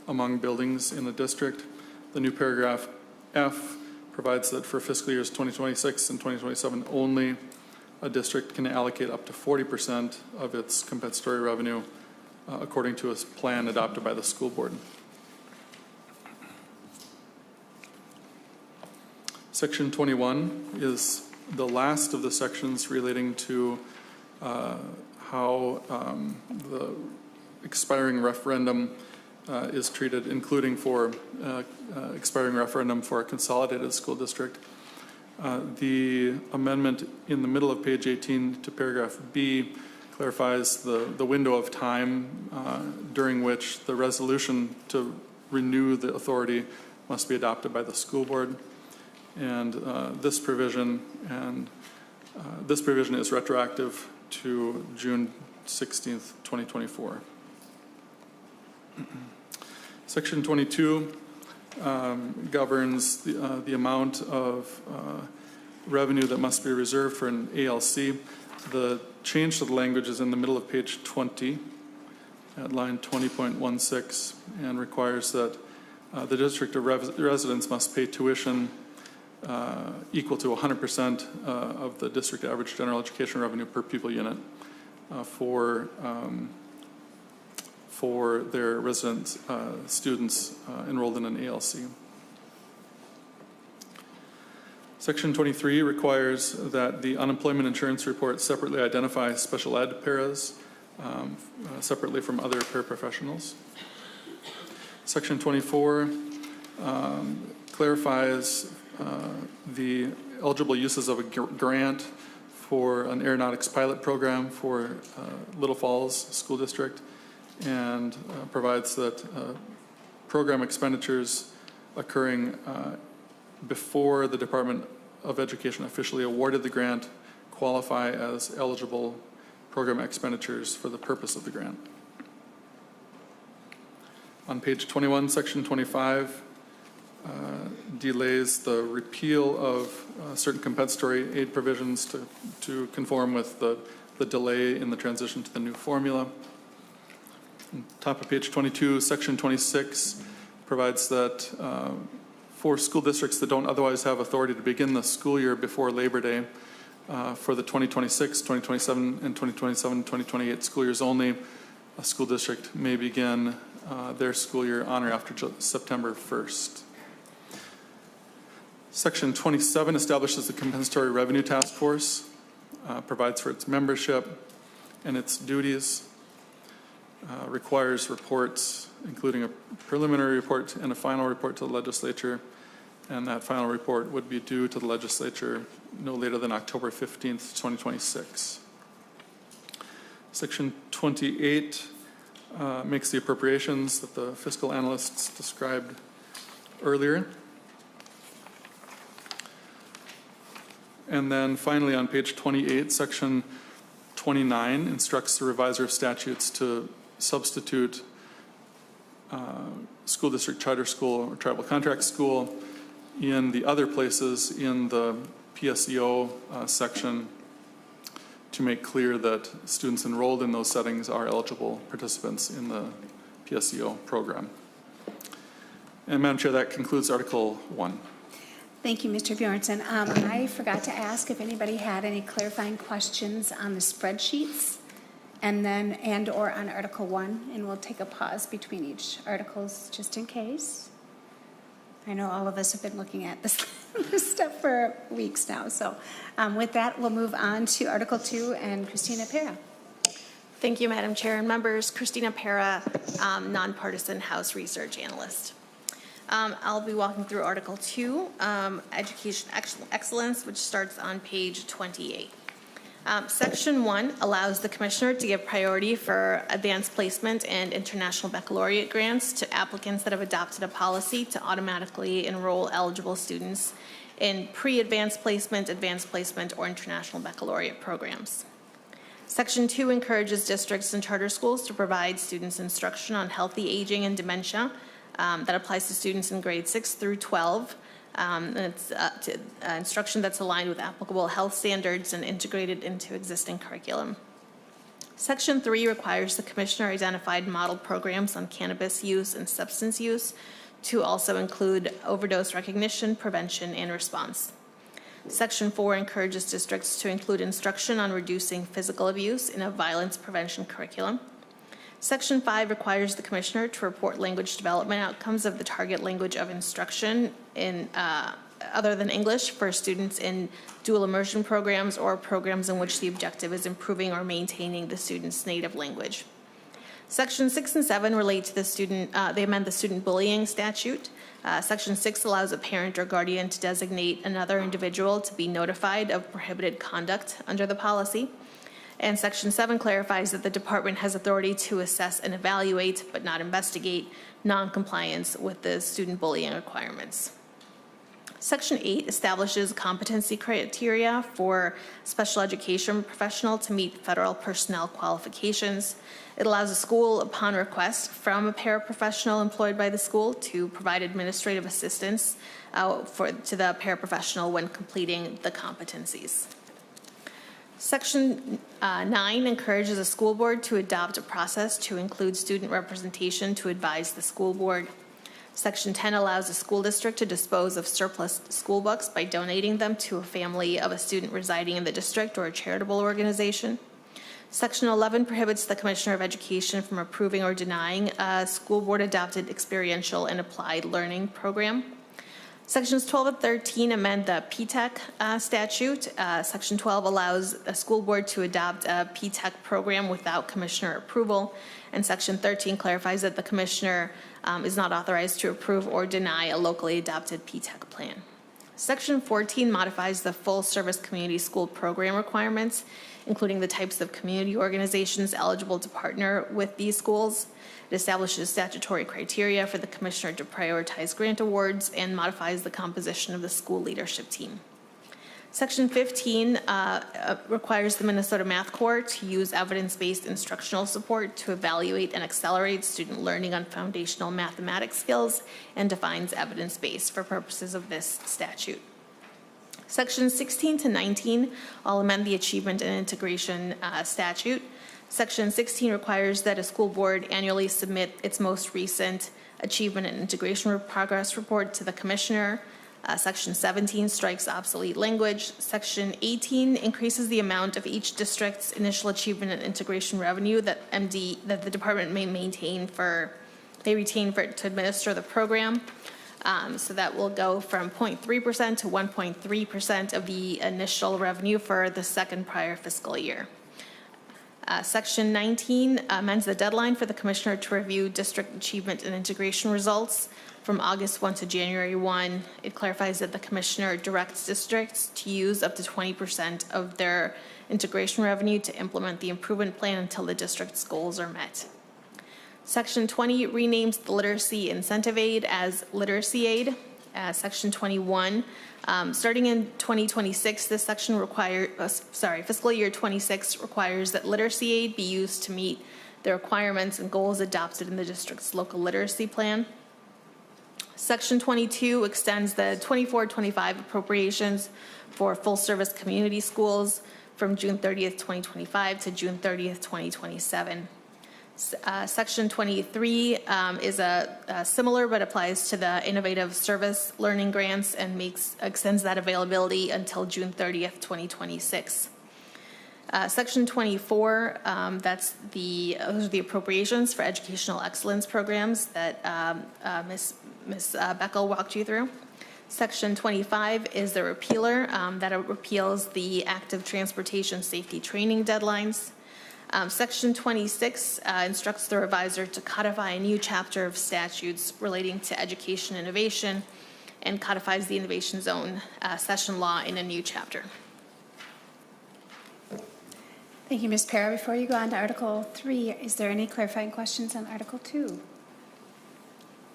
among buildings in the district. The new paragraph F provides that for fiscal years 2026 and 2027 only, a district can allocate up to 40% of its compensatory revenue according to a plan adopted by the school board. Section 21 is the last of the sections relating to how the expiring referendum is treated, including for expiring referendum for a consolidated school district. The amendment in the middle of page 18 to paragraph B clarifies the window of time during which the resolution to renew the authority must be adopted by the school board. And this provision is retroactive to June 16th, 2024. Section 22 governs the amount of revenue that must be reserved for an ALC. The change to the language is in the middle of page 20 at line 20.16 and requires that the district of residents must pay tuition equal to 100% of the district average general education revenue per pupil unit for their resident students enrolled in an ALC. Section 23 requires that the unemployment insurance report separately identify special ed paras separately from other paraprofessionals. Section 24 clarifies the eligible uses of a grant for an aeronautics pilot program for Little Falls School District, and provides that program expenditures occurring before the Department of Education officially awarded the grant qualify as eligible program expenditures for the purpose of the grant. On page 21, section 25 delays the repeal of certain compensatory aid provisions to conform with the delay in the transition to the new formula. On top of page 22, section 26 provides that for school districts that don't otherwise have authority to begin the school year before Labor Day, for the 2026, 2027, and 2027-2028 school years only, a school district may begin their school year on or after September 1st. Section 27 establishes the Compensatory Revenue Task Force, provides for its membership and its duties, requires reports, including a preliminary report and a final report to the legislature, and that final report would be due to the legislature no later than October 15th, 2026. Section 28 makes the appropriations that the fiscal analysts described earlier. And then finally on page 28, section 29 instructs the reviser of statutes to substitute school district charter school or tribal contract school in the other places in the PSEO section to make clear that students enrolled in those settings are eligible participants in the PSEO program. And Madam Chair, that concludes Article 1. Thank you, Mr. Bjornson. I forgot to ask if anybody had any clarifying questions on the spreadsheets and/or on Article 1, and we'll take a pause between each articles just in case. I know all of us have been looking at this stuff for weeks now. So with that, we'll move on to Article 2 and Christina Pera. Thank you, Madam Chair and members. Christina Pera, nonpartisan House Research Analyst. I'll be walking through Article 2, Education Excellence, which starts on page 28. Section 1 allows the Commissioner to give priority for advanced placement and international baccalaureate grants to applicants that have adopted a policy to automatically enroll eligible students in pre-advanced placement, advanced placement, or international baccalaureate programs. Section 2 encourages districts and charter schools to provide students instruction on healthy aging and dementia that applies to students in grades 6 through 12. And it's instruction that's aligned with applicable health standards and integrated into existing curriculum. Section 3 requires the Commissioner identified model programs on cannabis use and substance use to also include overdose recognition, prevention, and response. Section 4 encourages districts to include instruction on reducing physical abuse in a violence prevention curriculum. Section 5 requires the Commissioner to report language development outcomes of the target language of instruction in other than English for students in dual immersion programs or programs in which the objective is improving or maintaining the student's native language. Sections 6 and 7 relate to the student, they amend the student bullying statute. Section 6 allows a parent or guardian to designate another individual to be notified of prohibited conduct under the policy. And Section 7 clarifies that the department has authority to assess and evaluate, but not investigate, noncompliance with the student bullying requirements. Section 8 establishes competency criteria for special education professional to meet federal personnel qualifications. It allows a school, upon request from a paraprofessional employed by the school, to provide administrative assistance to the paraprofessional when completing the competencies. Section 9 encourages a school board to adopt a process to include student representation to advise the school board. Section 10 allows a school district to dispose of surplus school books by donating them to a family of a student residing in the district or a charitable organization. Section 11 prohibits the Commissioner of Education from approving or denying a school board adopted experiential and applied learning program. Sections 12 and 13 amend the PTEC statute. Section 12 allows a school board to adopt a PTEC program without commissioner approval. And Section 13 clarifies that the commissioner is not authorized to approve or deny a locally adopted PTEC plan. Section 14 modifies the full service community school program requirements, including the types of community organizations eligible to partner with these schools. It establishes statutory criteria for the commissioner to prioritize grant awards and modifies the composition of the school leadership team. Section 15 requires the Minnesota Math Corps to use evidence-based instructional support to evaluate and accelerate student learning on foundational mathematics skills and defines evidence-based for purposes of this statute. Sections 16 to 19 all amend the Achievement and Integration statute. Section 16 requires that a school board annually submit its most recent Achievement and Integration Progress Report to the Commissioner. Section 17 strikes obsolete language. Section 18 increases the amount of each district's initial achievement and integration revenue that the department may retain to administer the program. So that will go from 0.3% to 1.3% of the initial revenue for the second prior fiscal year. Section 19 amends the deadline for the commissioner to review district achievement and integration results from August 1 to January 1. It clarifies that the commissioner directs districts to use up to 20% of their integration revenue to implement the improvement plan until the district's goals are met. Section 20 renames the Literacy Incentive Aid as Literacy Aid. Section 21, starting in 2026, this section fiscal year 26 requires that literacy aid be used to meet the requirements and goals adopted in the district's local literacy plan. Section 22 extends the 24-25 appropriations for full service community schools from June 30th, 2025 to June 30th, 2027. Section 23 is similar but applies to the innovative service learning grants and extends that availability until June 30th, 2026. Section 24, those are the appropriations for educational excellence programs that Ms. Beckel walked you through. Section 25 is the repealer that repeals the active transportation safety training deadlines. Section 26 instructs the revisor to codify a new chapter of statutes relating to education innovation and codifies the innovation zone session law in a new chapter. Thank you, Ms. Para. Before you go on to Article 3, is there any clarifying questions on Article 2?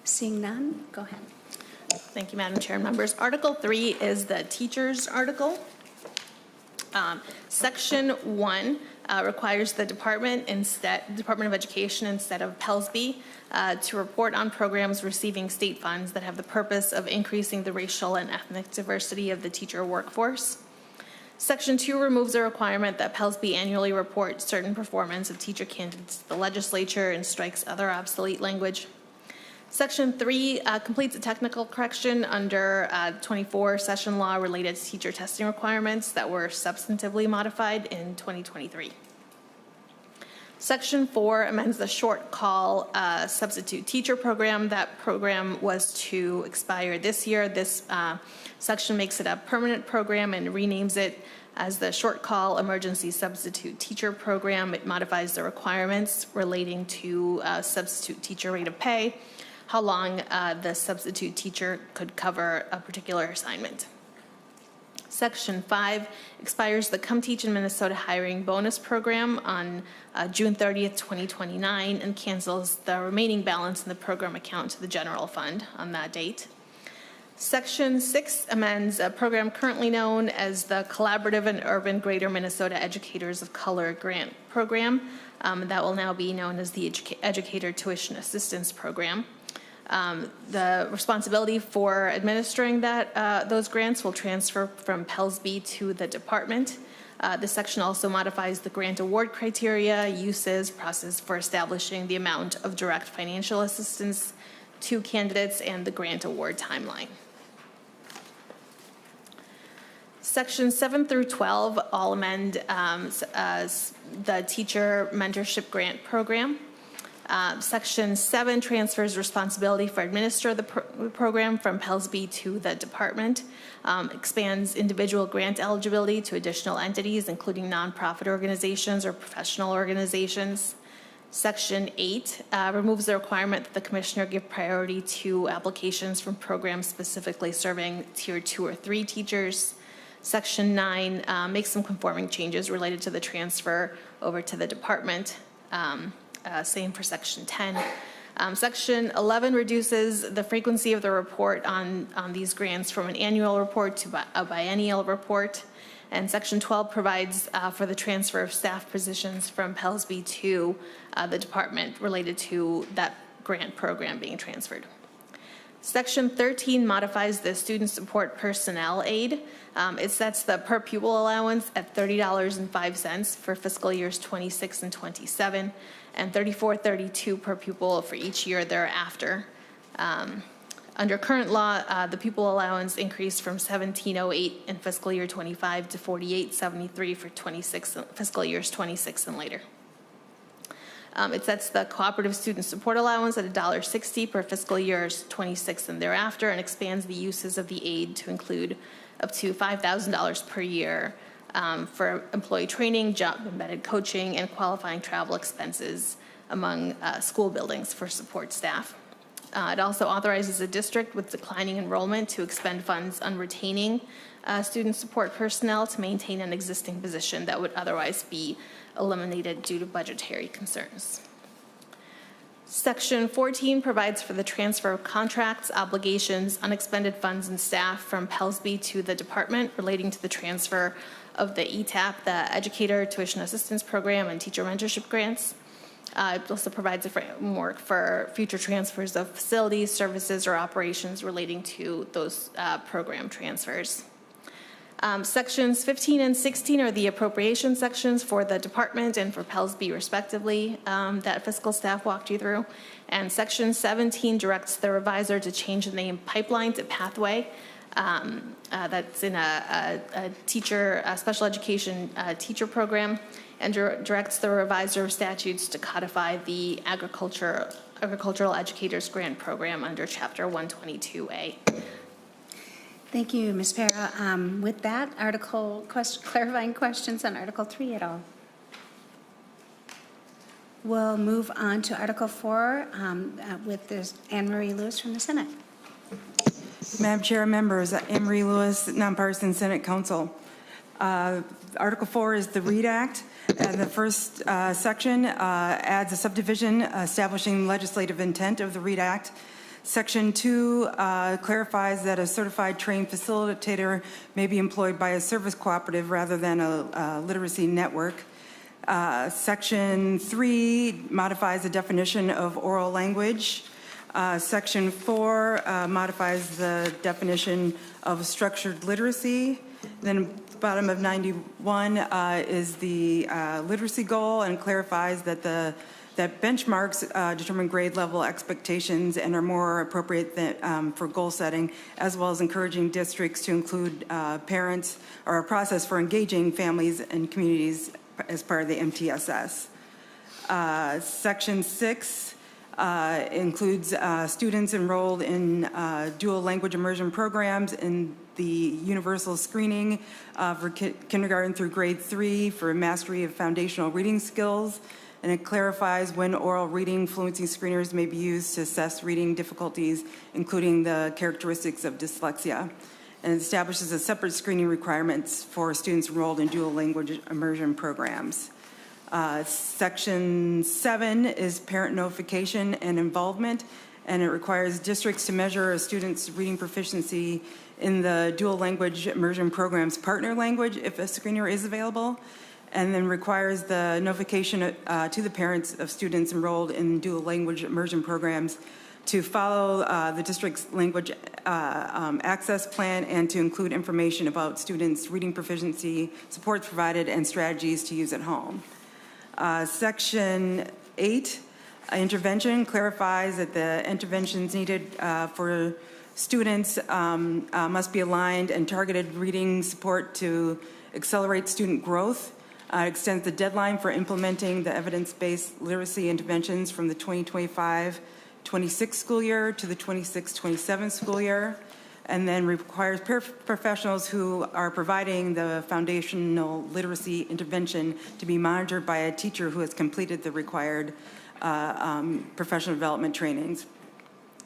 Seeing none, go ahead. Thank you, Madam Chair and members. Article 3 is the teachers article. Section 1 requires the Department of Education instead of PELSB to report on programs receiving state funds that have the purpose of increasing the racial and ethnic diversity of the teacher workforce. Section 2 removes a requirement that PELSB annually report certain performance of teacher candidates to the legislature and strikes other obsolete language. Section 3 completes a technical correction under 24 session law related to teacher testing requirements that were substantively modified in 2023. Section 4 amends the short call substitute teacher program. That program was to expire this year. This section makes it a permanent program and renames it as the short call emergency substitute teacher program. It modifies the requirements relating to substitute teacher rate of pay, how long the substitute teacher could cover a particular assignment. Section 5 expires the Come Teach in Minnesota hiring bonus program on June 30th, 2029, and cancels the remaining balance in the program account to the general fund on that date. Section 6 amends a program currently known as the Collaborative and Urban Greater Minnesota Educators of Color Grant Program. That will now be known as the Educator Tuition Assistance Program. The responsibility for administering those grants will transfer from PELSB to the department. This section also modifies the grant award criteria, uses, process for establishing the amount of direct financial assistance 2 candidates and the grant award timeline. Sections 7 through 12 all amend the teacher mentorship grant program. Section 7 transfers responsibility for administer the program from PELSB to the department, expands individual grant eligibility to additional entities, including nonprofit organizations or professional organizations. Section 8 removes the requirement that the commissioner give priority to applications from programs specifically serving tier 2 or 3 teachers. Section 9 makes some conforming changes related to the transfer over to the department. Same for Section 10. Section 11 reduces the frequency of the report on these grants from an annual report to a biennial report. And Section 12 provides for the transfer of staff positions from PELSB to the department related to that grant program being transferred. Section 13 modifies the student support personnel aid. It sets the per pupil allowance at $30.05 for fiscal years 26 and 27, and $34.32 per pupil for each year thereafter. Under current law, the pupil allowance increased from $17.08 in fiscal year 25 to $48.73 for fiscal years 26 and later. It sets the cooperative student support allowance at $1.60 per fiscal years 26 and thereafter, and expands the uses of the aid to include up to $5,000 per year for employee training, job embedded coaching, and qualifying travel expenses among school buildings for support staff. It also authorizes a district with declining enrollment to expend funds on retaining student support personnel to maintain an existing position that would otherwise be eliminated due to budgetary concerns. Section 14 provides for the transfer of contracts, obligations, unexpended funds, and staff from PELSB to the department relating to the transfer of the ETAP, the Educator Tuition Assistance Program, and teacher mentorship grants. It also provides a framework for future transfers of facilities, services, or operations relating to those program transfers. Sections 15 and 16 are the appropriation sections for the department and for PELSB respectively that fiscal staff walked you through. And section 17 directs the revisor to change the name Pipeline to Pathway. That's in a special education teacher program, and directs the revisor of statutes to codify the Agricultural Educators Grant Program under Chapter 122A. Thank you, Ms. Para. With that, clarifying questions on Article 3 at all? We'll move on to Article 4 with Anne Marie Lewis from the Senate. Madam Chair, members, Anne Marie Lewis, Nonpartisan Senate Counsel. Article 4 is the READ Act. The first section adds a subdivision establishing legislative intent of the READ Act. Section 2 clarifies that a certified trained facilitator may be employed by a service cooperative rather than a literacy network. Section 3 modifies the definition of oral language. Section 4 modifies the definition of structured literacy. Then bottom of 91 is the literacy goal, and clarifies that that benchmarks determine grade level expectations and are more appropriate for goal setting, as well as encouraging districts to include parents, or a process for engaging families and communities as part of the MTSS. Section 6 includes students enrolled in dual language immersion programs in the universal screening for kindergarten through grade 3 for mastery of foundational reading skills. And it clarifies when oral reading fluency screeners may be used to assess reading difficulties, including the characteristics of dyslexia. And it establishes a separate screening requirements for students enrolled in dual language immersion programs. Section 7 is parent notification and involvement, and it requires districts to measure a student's reading proficiency in the dual language immersion program's partner language if a screener is available, and then requires the notification to the parents of students enrolled in dual language immersion programs to follow the district's language access plan and to include information about students' reading proficiency, supports provided, and strategies to use at home. Section 8 intervention clarifies that the interventions needed for students must be aligned and targeted reading support to accelerate student growth. Extends the deadline for implementing the evidence-based literacy interventions from the 2025-26 school year to the 26-27 school year, and then requires professionals who are providing the foundational literacy intervention to be monitored by a teacher who has completed the required professional development trainings.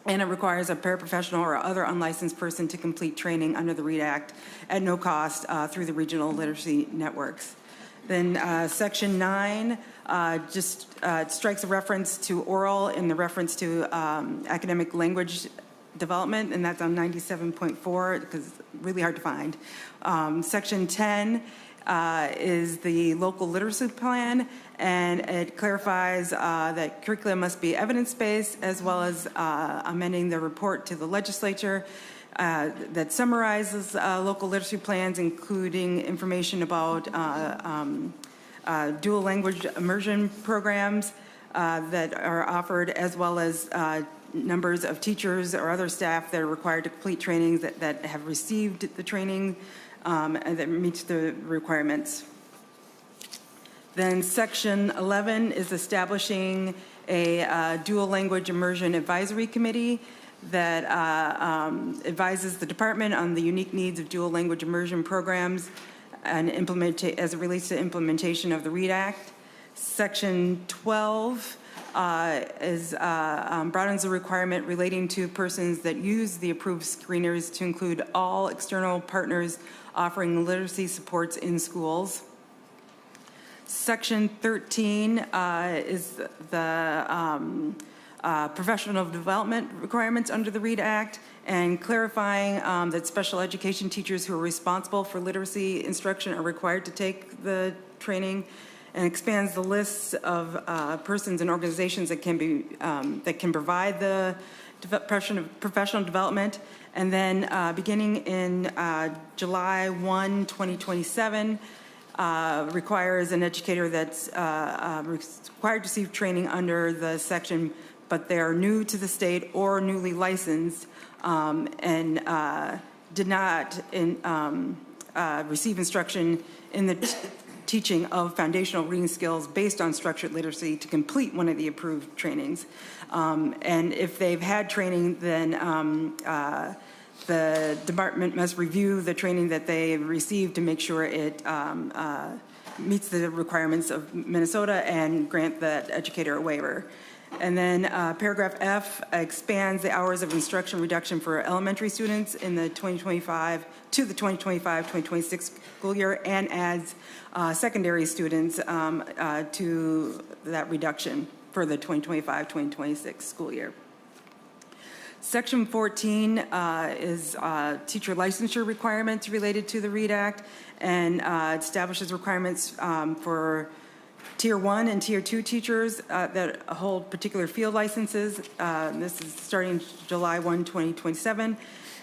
And it requires a paraprofessional or other unlicensed person to complete training under the READ Act at no cost through the regional literacy networks. Then Section 9 just strikes a reference to oral in the reference to academic language development, and that's on 97.4 because it's really hard to find. Section 10 is the local literacy plan, and it clarifies that curriculum must be evidence-based, as well as amending the report to the legislature that summarizes local literacy plans, including information about dual language immersion programs that are offered, as well as numbers of teachers or other staff that are required to complete trainings that have received the training and that meets the requirements. Then Section 11 is establishing a dual language immersion advisory committee that advises the department on the unique needs of dual language immersion programs and as it relates to implementation of the READ Act. Section 12 broadens the requirement relating to persons that use the approved screeners to include all external partners offering literacy supports in schools. Section 13 is the professional development requirements under the READ Act, and clarifying that special education teachers who are responsible for literacy instruction are required to take the training, and expands the lists of persons and organizations that can provide the professional development. And then beginning in July 1, 2027, requires an educator that's required to receive training under the section, but they are new to the state or newly licensed and did not receive instruction in the teaching of foundational reading skills based on structured literacy to complete one of the approved trainings. And if they've had training, then the department must review the training that they received to make sure it meets the requirements of Minnesota and grant that educator a waiver. And then paragraph F expands the hours of instruction reduction for elementary students in the 2025-2026 school year, and adds secondary students to that reduction for the 2025-2026 school year. Section 14 is teacher licensure requirements related to the READ Act, and establishes requirements for Tier 1 and Tier 2 teachers that hold particular field licenses. This is starting July 1, 2027.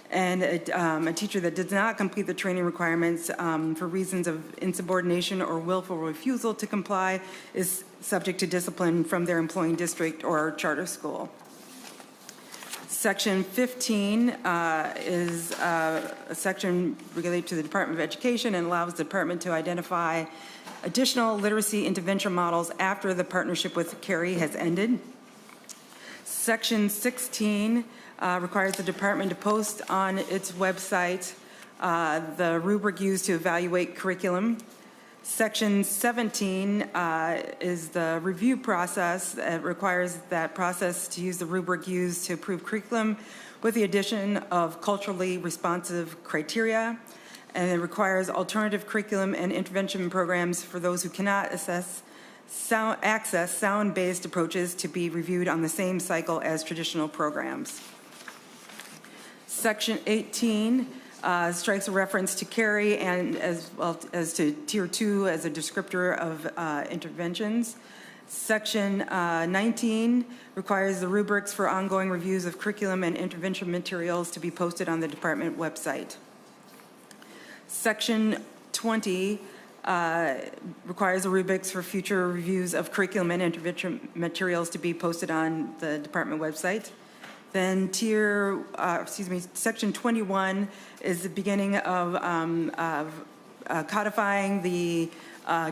And a teacher that does not complete the training requirements for reasons of insubordination or willful refusal to comply is subject to discipline from their employing district or charter school. Section 15 is a section related to the Department of Education and allows the department to identify additional literacy intervention models after the partnership with CARI has ended. Section 16 requires the department to post on its website the rubric used to evaluate curriculum. Section 17 is the review process. It requires that process to use the rubric used to approve curriculum with the addition of culturally responsive criteria. And it requires alternative curriculum and intervention programs for those who cannot access sound-based approaches to be reviewed on the same cycle as traditional programs. Section 18 strikes a reference to CARI and as well as to Tier 2 as a descriptor of interventions. Section 19 requires the rubrics for ongoing reviews of curriculum and intervention materials to be posted on the department website. Section 20 requires the rubrics for future reviews of curriculum and intervention materials to be posted on the department website. Then section 21 is the beginning of codifying the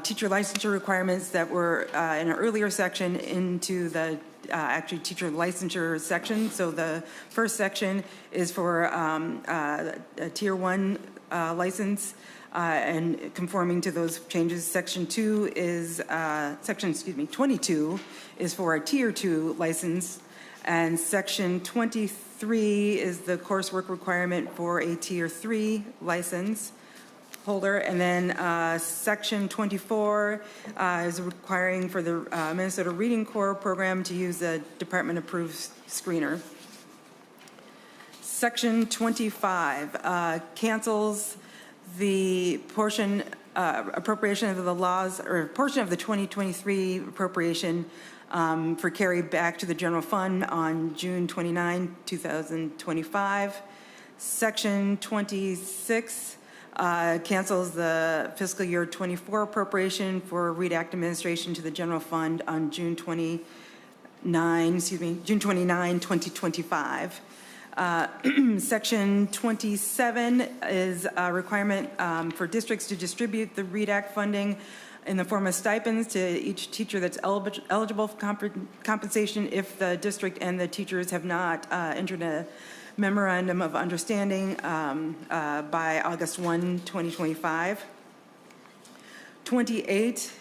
teacher licensure requirements that were in an earlier section into the actually teacher licensure section. So the first section is for a tier 1 license and conforming to those changes. Section 22 is for a tier 2 license, and section 23 is the coursework requirement for a tier 3 license holder. And then section 24 is requiring for the Minnesota Reading Corps program to use a department approved screener. Section 25 cancels the portion appropriation of the laws, or portion of the 2023 appropriation for carry back to the general fund on June 29, 2025. Section 26 cancels the fiscal year 24 appropriation for READ Act administration to the general fund on June 29, 2025. Section 27 is a requirement for districts to distribute the READ Act funding in the form of stipends to each teacher that's eligible for compensation if the district and the teachers have not entered a memorandum of understanding by August 1, 2025. 28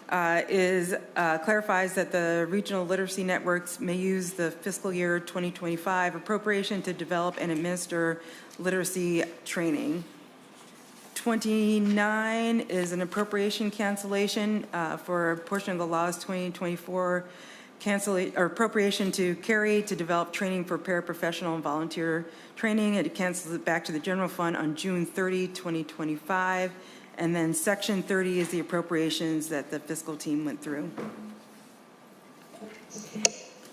clarifies that the regional literacy networks may use the fiscal year 2025 appropriation to develop and administer literacy training. 29 is an appropriation cancellation for a portion of the law's 2024 appropriation to carry to develop training for paraprofessional and volunteer training. It cancels it back to the general fund on June 30, 2025. And then section 30 is the appropriations that the fiscal team went through.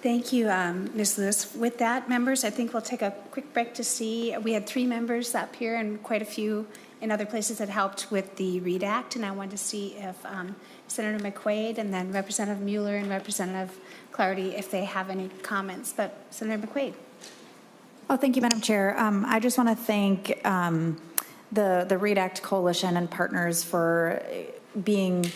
Thank you, Ms. Lewis. With that, members, I think we'll take a quick break to see. We had 3 members up here and quite a few in other places that helped with the READ Act, and I wanted to see if Senator McQuaid and then Representative Mueller and Representative Clardy, if they have any comments. But Senator McQuaid. Oh, thank you, Madam Chair. I just want to thank the READ Act Coalition and partners for being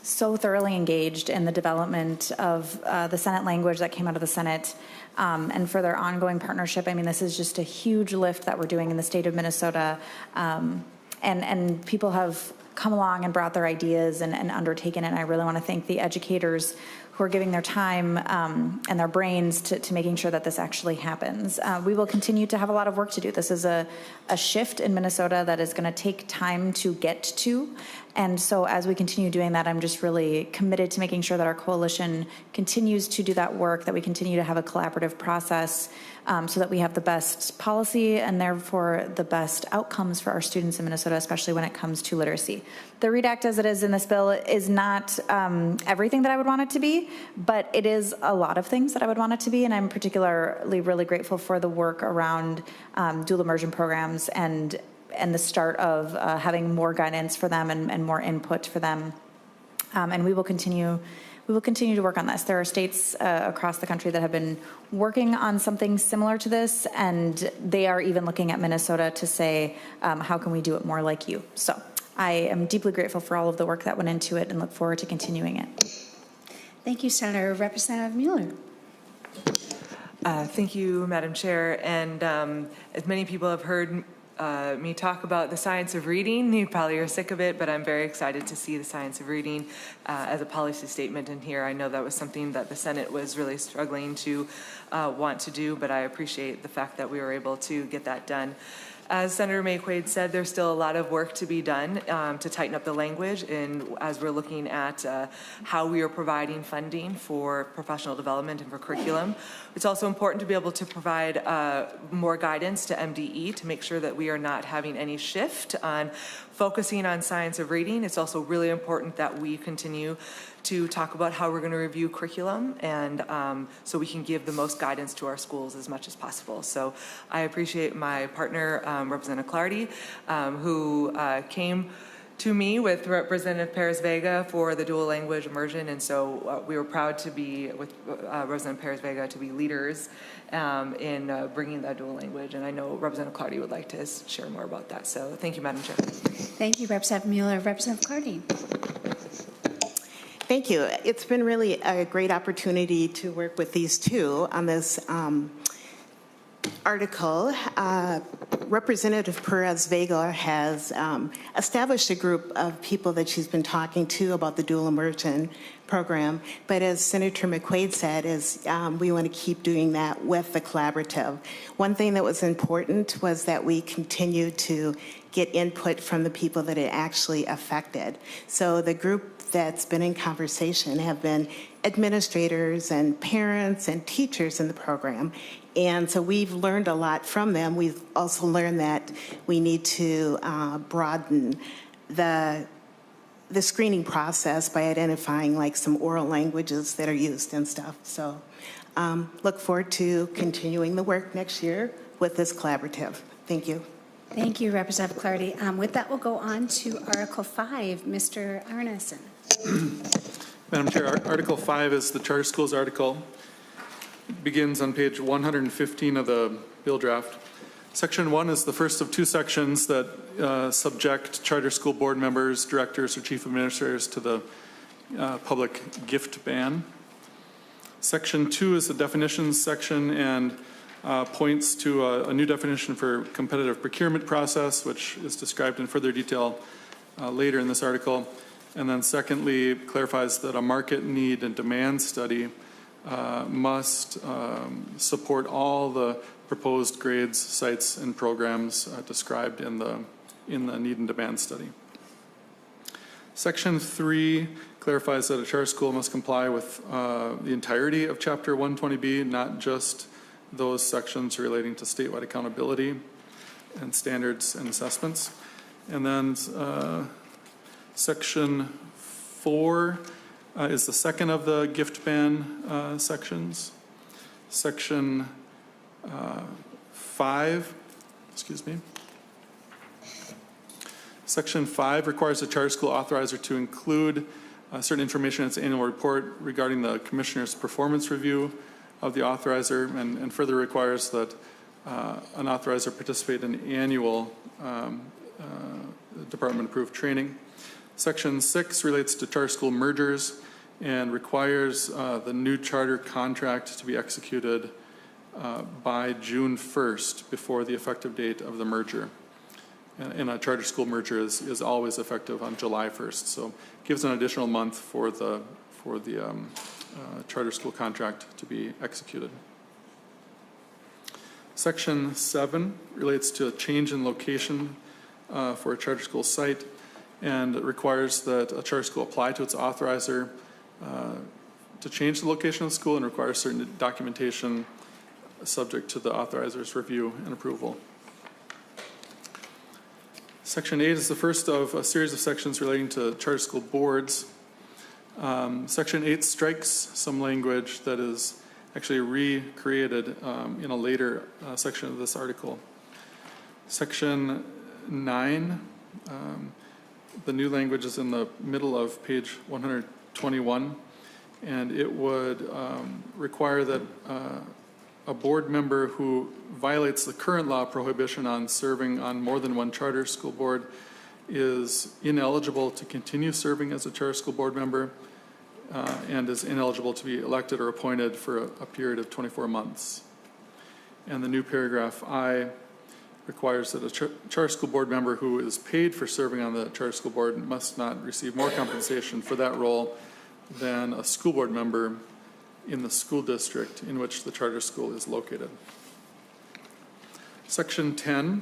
so thoroughly engaged in the development of the Senate language that came out of the Senate, and for their ongoing partnership. I mean, this is just a huge lift that we're doing in the state of Minnesota, and people have come along and brought their ideas and undertaken it. And I really want to thank the educators who are giving their time and their brains to making sure that this actually happens. We will continue to have a lot of work to do. This is a shift in Minnesota that is going to take time to get to. And so as we continue doing that, I'm just really committed to making sure that our coalition continues to do that work, that we continue to have a collaborative process so that we have the best policy and therefore the best outcomes for our students in Minnesota, especially when it comes to literacy. The READ Act as it is in this bill is not everything that I would want it to be, but it is a lot of things that I would want it to be, and I'm particularly really grateful for the work around dual immersion programs and the start of having more guidance for them and more input for them. And we will continue to work on this. There are states across the country that have been working on something similar to this, and they are even looking at Minnesota to say, how can we do it more like you? So I am deeply grateful for all of the work that went into it and look forward to continuing it. Thank you, Senator. Representative Mueller. Thank you, Madam Chair. And as many people have heard me talk about the science of reading, you probably are sick of it, but I'm very excited to see the science of reading as a policy statement in here. I know that was something that the Senate was really struggling to want to do, but I appreciate the fact that we were able to get that done. As Senator McQuaid said, there's still a lot of work to be done to tighten up the language, and as we're looking at how we are providing funding for professional development and for curriculum. It's also important to be able to provide more guidance to MDE to make sure that we are not having any shift on focusing on science of reading. It's also really important that we continue to talk about how we're going to review curriculum, and so we can give the most guidance to our schools as much as possible. So I appreciate my partner, Representative Clardy, who came to me with Representative Perez Vega for the dual language immersion, and so we were proud to be with Representative Perez Vega to be leaders in bringing that dual language, and I know Representative Clardy would like to share more about that. So thank you, Madam Chair. Thank you, Representative Mueller. Representative Clardy. Thank you. It's been really a great opportunity to work with these two on this article. Representative Perez Vega has established a group of people that she's been talking to about the dual immersion program. But as Senator McQuaid said, we want to keep doing that with the collaborative. One thing that was important was that we continue to get input from the people that it actually affected. So the group that's been in conversation have been administrators and parents and teachers in the program. And so we've learned a lot from them. We've also learned that we need to broaden the screening process by identifying like some oral languages that are used and stuff. So look forward to continuing the work next year with this collaborative. Thank you. Thank you, Representative Clardy. With that, we'll go on to Article 5. Mr. Arneson. Madam Chair, Article 5 is the charter schools article. It begins on page 115 of the bill draft. Section 1 is the first of two sections that subject charter school board members, directors, or chief administrators to the public gift ban. Section 2 is the definitions section and points to a new definition for competitive procurement process, which is described in further detail later in this article. And then secondly, clarifies that a market need and demand study must support all the proposed grades, sites, and programs described in the need and demand study. Section 3 clarifies that a charter school must comply with the entirety of Chapter 120B, not just those sections relating to statewide accountability and standards and assessments. And then Section 4 is the second of the gift ban sections. Section 5, Section 5 requires the charter school authorizer to include certain information in its annual report regarding the commissioner's performance review of the authorizer, and further requires that an authorizer participate in annual department-approved training. Section 6 relates to charter school mergers and requires the new charter contract to be executed by June 1st before the effective date of the merger. And a charter school merger is always effective on July 1st. So it gives an additional month for the charter school contract to be executed. Section 7 relates to a change in location for a charter school site, and it requires that a charter school apply to its authorizer to change the location of the school, and requires certain documentation subject to the authorizer's review and approval. Section 8 is the first of a series of sections relating to charter school boards. Section 8 strikes some language that is actually recreated in a later section of this article. Section 9, the new language is in the middle of page 121, and it would require that a board member who violates the current law prohibition on serving on more than one charter school board is ineligible to continue serving as a charter school board member and is ineligible to be elected or appointed for a period of 24 months. And the new paragraph I requires that a charter school board member who is paid for serving on the charter school board must not receive more compensation for that role than a school board member in the school district in which the charter school is located. Section 10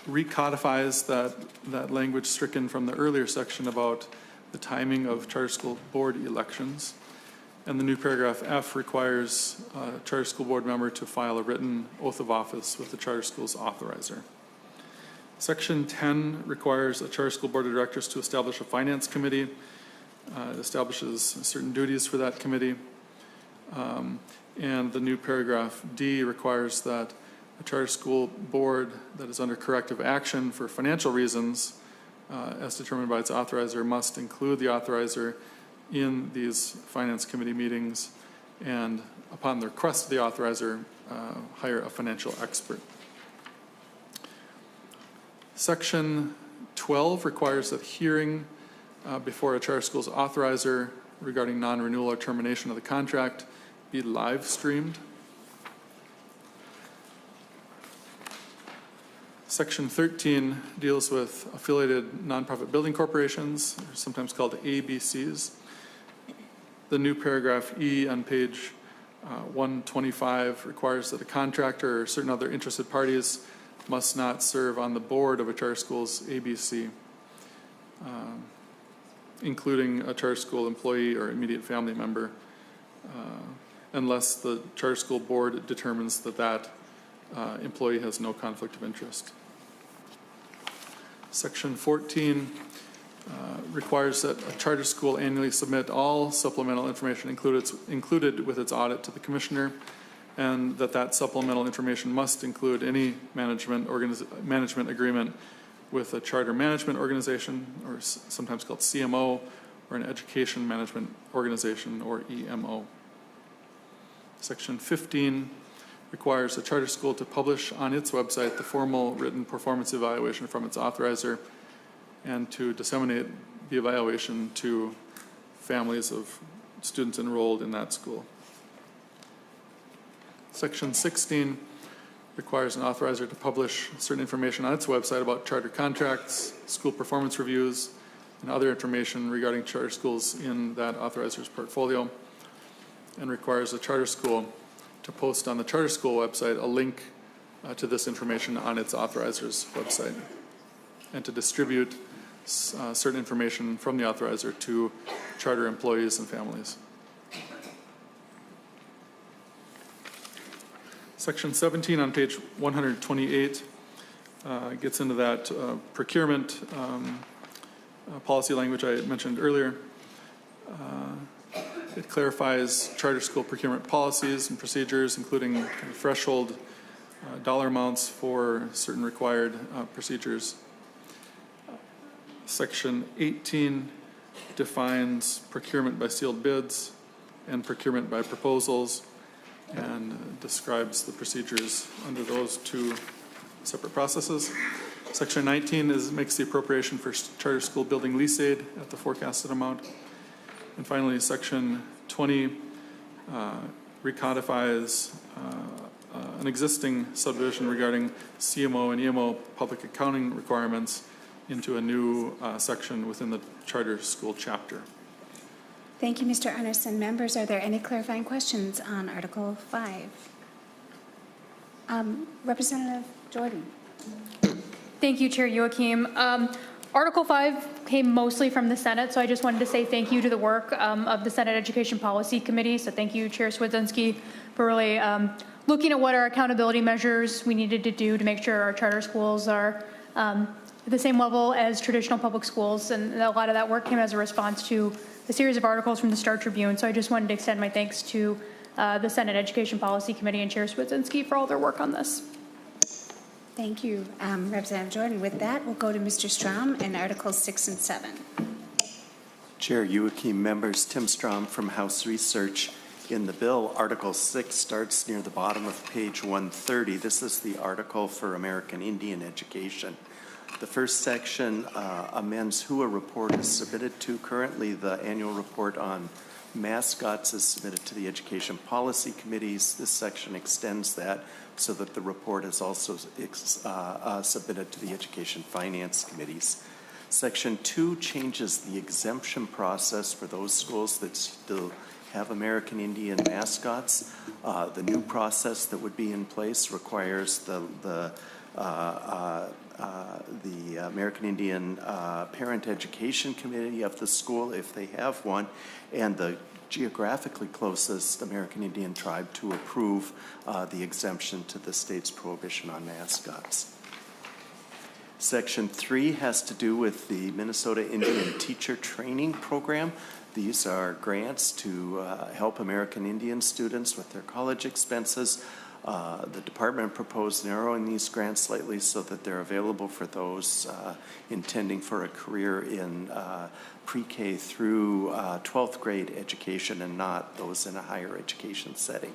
recodifies that language stricken from the earlier section about the timing of charter school board elections. And the new paragraph F requires a charter school board member to file a written oath of office with the charter school's authorizer. Section 10 requires a charter school board of directors to establish a finance committee. It establishes certain duties for that committee. And the new paragraph D requires that a charter school board that is under corrective action for financial reasons, as determined by its authorizer, must include the authorizer in these finance committee meetings, and upon the request of the authorizer, hire a financial expert. Section 12 requires that hearing before a charter school's authorizer regarding non-renewal or termination of the contract be live streamed. Section 13 deals with affiliated nonprofit building corporations, sometimes called ABCs. The new paragraph E on page 125 requires that a contractor or certain other interested parties must not serve on the board of a charter school's ABC, including a charter school employee or immediate family member, unless the charter school board determines that that employee has no conflict of interest. Section 14 requires that a charter school annually submit all supplemental information included with its audit to the commissioner, and that supplemental information must include any management agreement with a charter management organization, or sometimes called CMO, or an education management organization, or EMO. Section 15 requires a charter school to publish on its website the formal written performance evaluation from its authorizer, and to disseminate the evaluation to families of students enrolled in that school. Section 16 requires an authorizer to publish certain information on its website about charter contracts, school performance reviews, and other information regarding charter schools in that authorizer's portfolio, and requires a charter school to post on the charter school website a link to this information on its authorizer's website, and to distribute certain information from the authorizer to charter employees and families. Section 17 on page 128 gets into that procurement policy language I mentioned earlier. It clarifies charter school procurement policies and procedures, including kind of threshold dollar amounts for certain required procedures. Section 18 defines procurement by sealed bids and procurement by proposals, and describes the procedures under those two separate processes. Section 19 makes the appropriation for charter school building lease aid at the forecasted amount. And finally, Section 20 recodifies an existing subdivision regarding CMO and EMO public accounting requirements into a new section within the charter school chapter. Thank you, Mr. Arneson. Members, are there any clarifying questions on Article 5? Representative Jordan. Thank you, Chair Joachim. Article 5 came mostly from the Senate, so I just wanted to say thank you to the work of the Senate Education Policy Committee. So thank you, Chair Swedzinski, for really looking at what our accountability measures we needed to do to make sure our charter schools are at the same level as traditional public schools. And a lot of that work came as a response to a series of articles from the Star Tribune. So I just wanted to extend my thanks to the Senate Education Policy Committee and Chair Swedzinski for all their work on this. Thank you, Representative Jordan. With that, we'll go to Mr. Strom and Articles 6 and 7. Chair Joachim, members, Tim Strom from House Research. In the bill, Article 6 starts near the bottom of page 130. This is the article for American Indian education. The first section amends who a report is submitted to. Currently, the annual report on mascots is submitted to the Education Policy Committees. This section extends that so that the report is also submitted to the Education Finance Committees. Section 2 changes the exemption process for those schools that still have American Indian mascots. The new process that would be in place requires the American Indian Parent Education Committee of the school, if they have one, and the geographically closest American Indian tribe to approve the exemption to the state's prohibition on mascots. Section 3 has to do with the Minnesota Indian Teacher Training Program. These are grants to help American Indian students with their college expenses. The department proposed narrowing these grants slightly so that they're available for those intending for a career in pre-K through 12th grade education and not those in a higher education setting.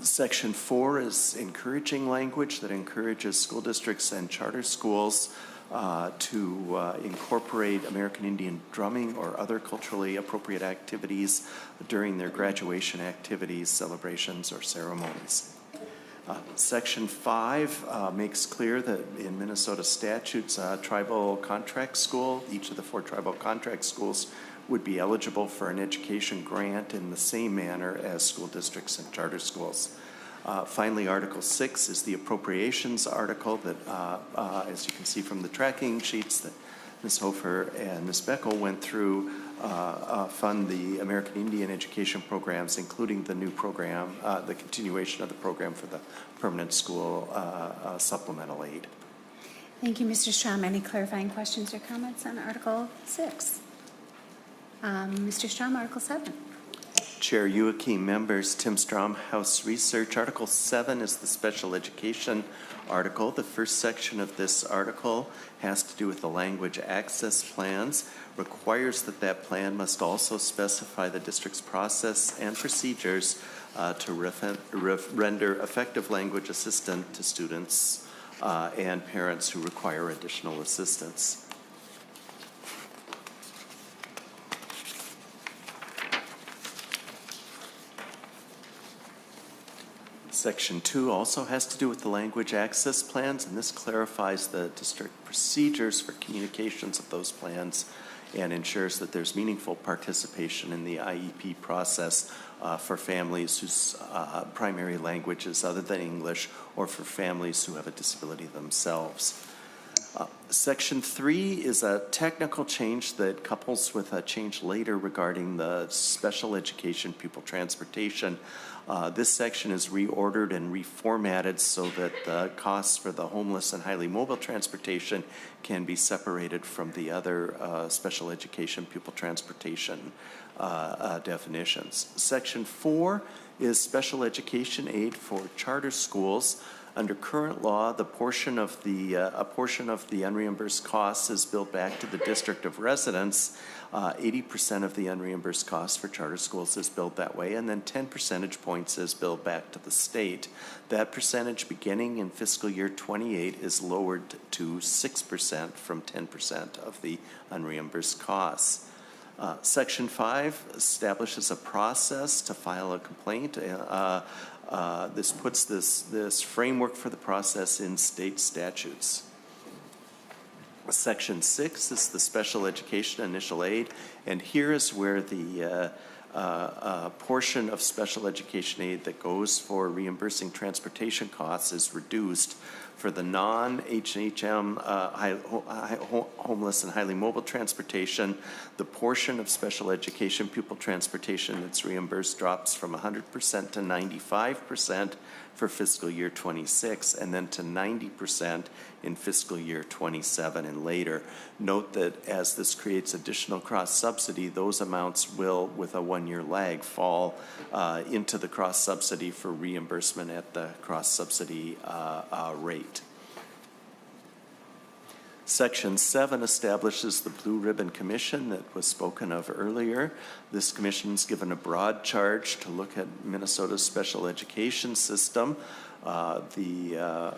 Section 4 is encouraging language that encourages school districts and charter schools to incorporate American Indian drumming or other culturally appropriate activities during their graduation activities, celebrations, or ceremonies. Section 5 makes clear that in Minnesota statutes, tribal contract school, each of the 4 tribal contract schools would be eligible for an education grant in the same manner as school districts and charter schools. Finally, Article 6 is the appropriations article that, as you can see from the tracking sheets that Ms. Hofer and Ms. Beckel went through, fund the American Indian education programs, including the new program, the continuation of the program for the permanent school supplemental aid. Thank you, Mr. Strom. Any clarifying questions or comments on Article 6? Mr. Strom, Article 7. Chair Youakim, members, Tim Strom, House Research. Article 7 is the special education article. The first section of this article has to do with the language access plans, requires that that plan must also specify the district's process and procedures to render effective language assistance to students and parents who require additional assistance. Section 2 also has to do with the language access plans, and this clarifies the district procedures for communications of those plans and ensures that there's meaningful participation in the IEP process for families whose primary language is other than English, or for families who have a disability themselves. Section 3 is a technical change that couples with a change later regarding the special education pupil transportation. This section is reordered and reformatted so that the costs for the homeless and highly mobile transportation can be separated from the other special education pupil transportation definitions. Section 4 is special education aid for charter schools. Under current law, a portion of the unreimbursed costs is billed back to the district of residence. 80% of the unreimbursed costs for charter schools is billed that way, and then 10 percentage points is billed back to the state. That percentage beginning in fiscal year 28 is lowered to 6% from 10% of the unreimbursed costs. Section 5 establishes a process to file a complaint. This puts this framework for the process in state statutes. Section 6 is the special education initial aid, and here is where the portion of special education aid that goes for reimbursing transportation costs is reduced. For the non-HHM homeless and highly mobile transportation, the portion of special education pupil transportation that's reimbursed drops from 100% to 95% for fiscal year 26, and then to 90% in fiscal year 27 and later. Note that as this creates additional cross-subsidy, those amounts will, with a one-year lag, fall into the cross-subsidy for reimbursement at the cross-subsidy rate. Section 7 establishes the Blue Ribbon Commission that was spoken of earlier. This commission is given a broad charge to look at Minnesota's special education system. The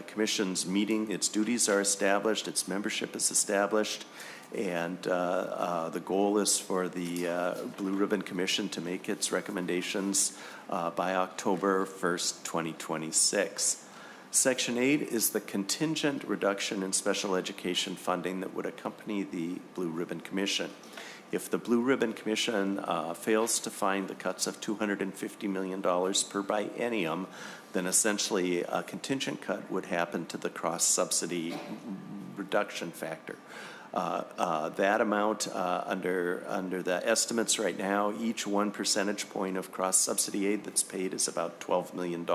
commission's meeting, its duties are established, its membership is established, and the goal is for the Blue Ribbon Commission to make its recommendations by October 1st, 2026. Section 8 is the contingent reduction in special education funding that would accompany the Blue Ribbon Commission. If the Blue Ribbon Commission fails to find the cuts of $250 million per biennium, then essentially a contingent cut would happen to the cross-subsidy reduction factor. That amount, under the estimates right now, each 1 percentage point of cross-subsidy aid that's paid is about $12 million.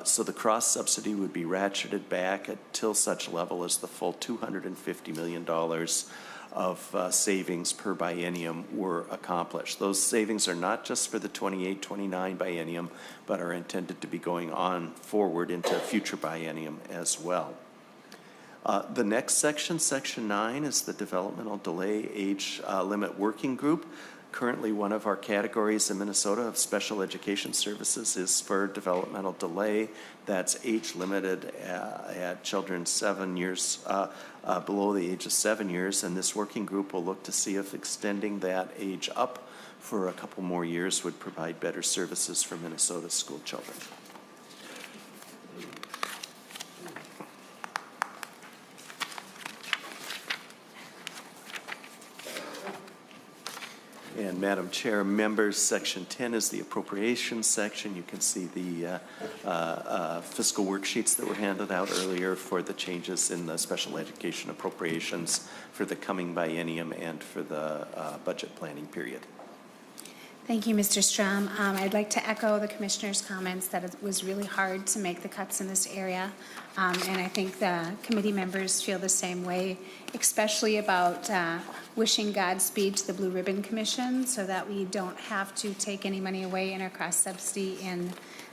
So the cross-subsidy would be ratcheted back until such level as the full $250 million of savings per biennium were accomplished. Those savings are not just for the 28-29 biennium, but are intended to be going on forward into future biennium as well. The next section, Section 9, is the Developmental Delay Age Limit Working Group. Currently, one of our categories in Minnesota of special education services is for developmental delay. That's age limited at children 7 years, below the age of 7 years. And this working group will look to see if extending that age up for a couple more years would provide better services for Minnesota school children. And Madam Chair, members, Section 10 is the appropriations section. You can see the fiscal worksheets that were handed out earlier for the changes in the special education appropriations for the coming biennium and for the budget planning period. Thank you, Mr. Strom. I'd like to echo the commissioner's comments that it was really hard to make the cuts in this area. And I think the committee members feel the same way, especially about wishing Godspeed to the Blue Ribbon Commission so that we don't have to take any money away in our cross-subsidy in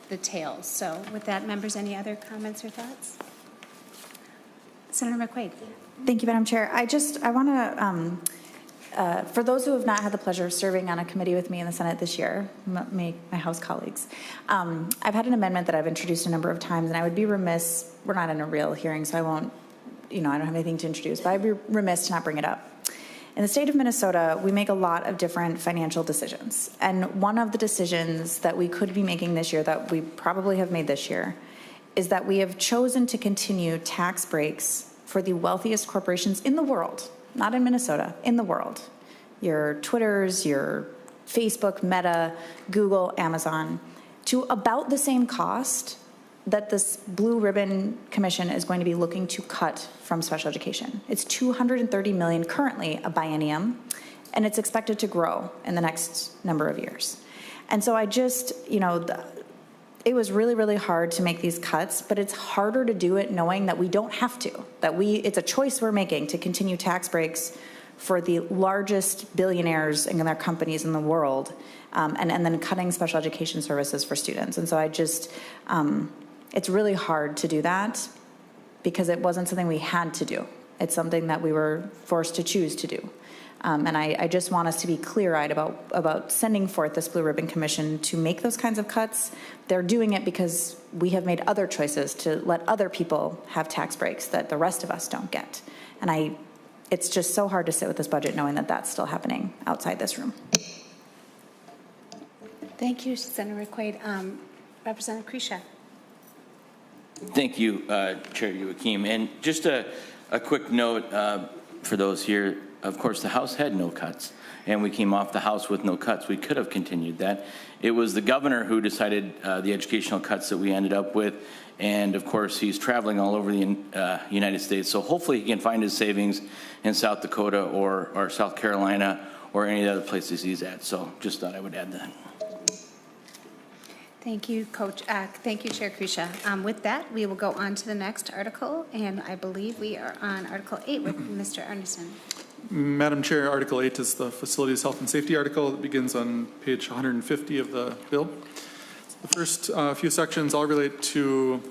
the tails. So with that, members, any other comments or thoughts? Senator McQuaid. Thank you, Madam Chair. I want to, for those who have not had the pleasure of serving on a committee with me in the Senate this year, my House colleagues, I've had an amendment that I've introduced a number of times, and I would be remiss, we're not in a real hearing, so I won't, I don't have anything to introduce, but I'd be remiss to not bring it up. In the state of Minnesota, we make a lot of different financial decisions. And one of the decisions that we could be making this year, that we probably have made this year, is that we have chosen to continue tax breaks for the wealthiest corporations in the world, not in Minnesota, in the world. Your Twitters, your Facebook, Meta, Google, Amazon, to about the same cost that this Blue Ribbon Commission is going to be looking to cut from special education. It's $230 million currently a biennium, and it's expected to grow in the next number of years. And so I just, it was really, really hard to make these cuts, but it's harder to do it knowing that we don't have to, it's a choice we're making to continue tax breaks for the largest billionaires and their companies in the world, and then cutting special education services for students. And so I just, it's really hard to do that because it wasn't something we had to do. It's something that we were forced to choose to do. And I just want us to be clear-eyed about sending forth this Blue Ribbon Commission to make those kinds of cuts. They're doing it because we have made other choices to let other people have tax breaks that the rest of us don't get. And it's just so hard to sit with this budget knowing that that's still happening outside this room. Thank you, Senator McQuaid. Representative Krisha. Thank you, Chair Joachim. And just a quick note for those here. Of course, the House had no cuts, and we came off the House with no cuts. We could have continued that. It was the governor who decided the educational cuts that we ended up with, and of course, he's traveling all over the United States, so hopefully he can find his savings in South Dakota or South Carolina or any of the other places he's at. So just thought I would add that. Thank you, Coach. Thank you, Chair Krisha. With that, we will go on to the next article, and I believe we are on Article 8 with Mr. Arneson. Madam Chair, Article 8 is the Facilities Health and Safety article. It begins on page 150 of the bill. The first few sections all relate to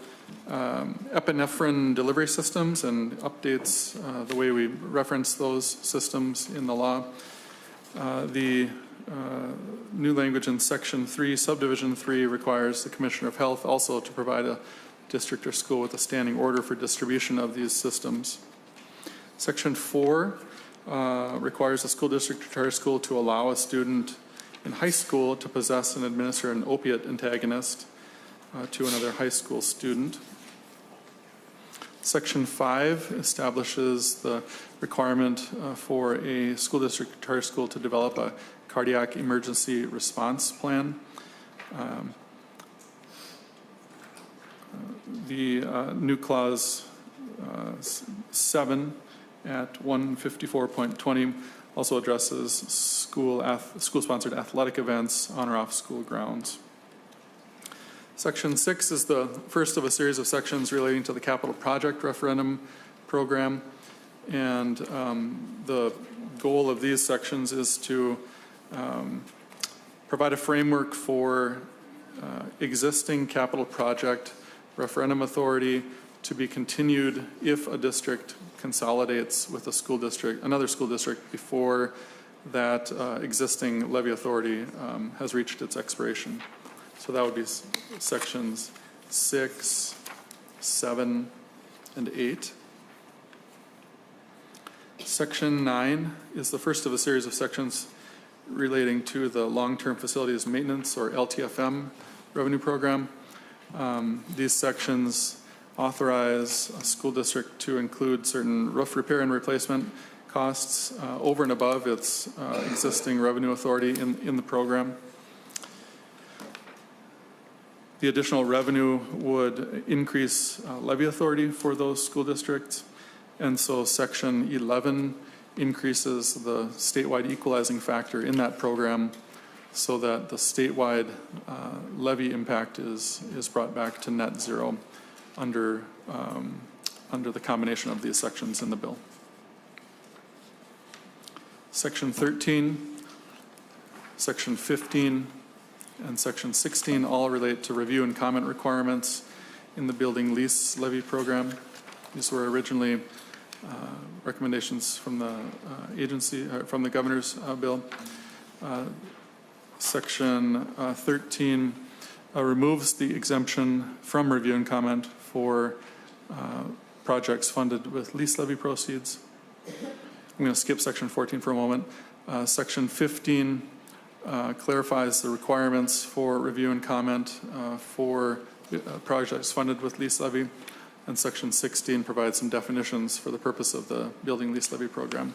epinephrine delivery systems and updates the way we reference those systems in the law. The new language in Section 3, Subdivision 3 requires the Commissioner of Health also to provide a district or school with a standing order for distribution of these systems. Section 4 requires a school district or charter school to allow a student in high school to possess and administer an opiate antagonist to another high school student. Section 5 establishes the requirement for a school district or charter school to develop a cardiac emergency response plan. The new clause 7 at 154.20 also addresses school-sponsored athletic events on or off school grounds. Section 6 is the first of a series of sections relating to the capital project referendum program, and the goal of these sections is to provide a framework for existing capital project referendum authority to be continued if a district consolidates with a school district, another school district, before that existing levy authority has reached its expiration. So that would be sections 6, 7, and 8. Section 9 is the first of a series of sections relating to the long-term facilities maintenance, or LTFM, revenue program. These sections authorize a school district to include certain roof repair and replacement costs over and above its existing revenue authority in the program. The additional revenue would increase levy authority for those school districts, and so Section 11 increases the statewide equalizing factor in that program so that the statewide levy impact is brought back to net zero under the combination of these sections in the bill. Section 13, Section 15, and Section 16 all relate to review and comment requirements in the building lease levy program. These were originally recommendations from the agency, from the governor's bill. Section 13 removes the exemption from review and comment for projects funded with lease levy proceeds. I'm going to skip Section 14 for a moment. Section 15 clarifies the requirements for review and comment for projects funded with lease levy, and Section 16 provides some definitions for the purpose of the building lease levy program.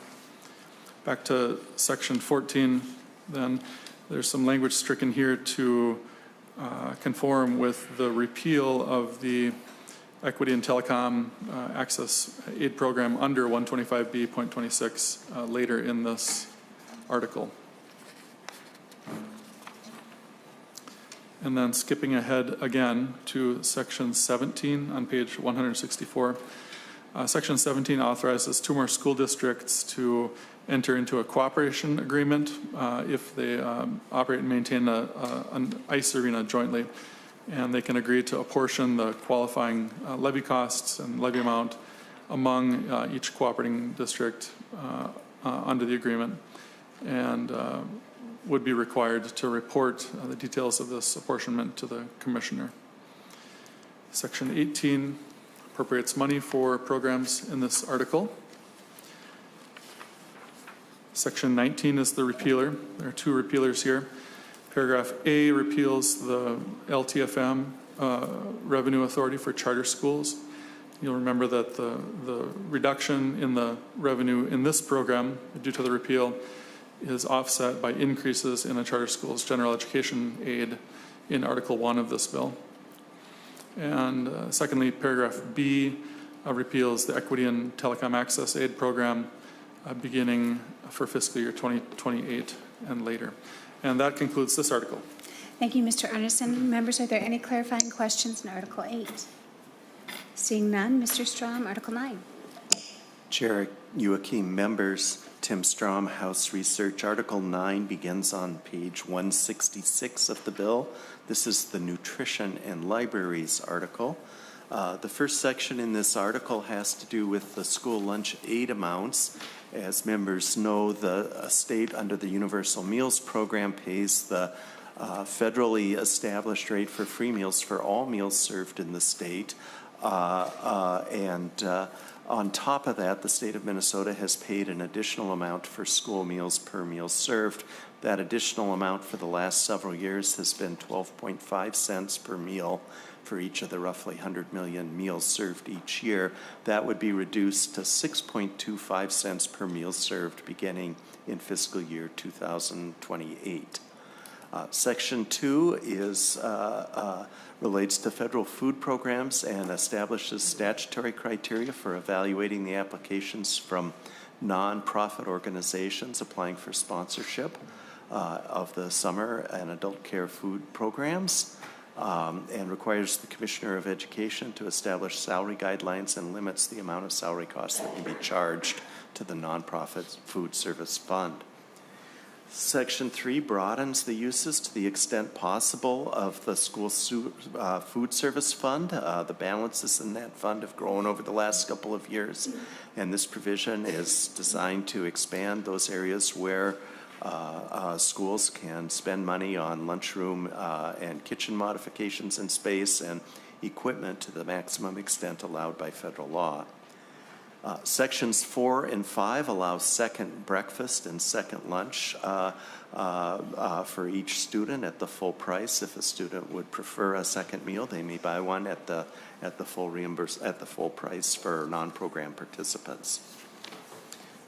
Back to Section 14, then, there's some language stricken here to conform with the repeal of the Equity and Telecom Access Aid Program under 125B.26 later in this article. And then skipping ahead again to Section 17 on page 164. Section 17 authorizes 2 more school districts to enter into a cooperation agreement if they operate and maintain an ice arena jointly. And they can agree to apportion the qualifying levy costs and levy amount among each cooperating district under the agreement, and would be required to report the details of this apportionment to the commissioner. Section 18 appropriates money for programs in this article. Section 19 is the repealer. There are 2 repealers here. Paragraph A repeals the LTFM revenue authority for charter schools. You'll remember that the reduction in the revenue in this program due to the repeal is offset by increases in a charter school's general education aid in Article 1 of this bill. And secondly, paragraph B repeals the Equity and Telecom Access Aid Program beginning for fiscal year 2028 and later. And that concludes this article. Thank you, Mr. Arneson. Members, are there any clarifying questions in Article 8? Seeing none, Mr. Strom, Article 9. Chair Joachim, members, Tim Strom, House Research. Article 9 begins on page 166 of the bill. This is the Nutrition and Libraries article. The first section in this article has to do with the school lunch aid amounts. As members know, the state under the Universal Meals Program pays the federally established rate for free meals for all meals served in the state. On top of that, the state of Minnesota has paid an additional amount for school meals per meal served. That additional amount for the last several years has been 12.5 cents per meal for each of the roughly 100 million meals served each year. That would be reduced to 6.25 cents per meal served beginning in fiscal year 2028. Section 2 is relates to federal food programs and establishes statutory criteria for evaluating the applications from nonprofit organizations applying for sponsorship of the summer and adult care food programs, and requires the Commissioner of Education to establish salary guidelines and limits the amount of salary costs that can be charged to the Nonprofit Food Service Fund. Section 3 broadens the uses to the extent possible of the school food service fund. The balances in that fund have grown over the last couple of years, and this provision is designed to expand those areas where schools can spend money on lunchroom and kitchen modifications in space and equipment to the maximum extent allowed by federal law. Sections 4 and 5 allow second breakfast and second lunch for each student at the full price. If a student would prefer a second meal, they may buy one at the full price for non-program participants.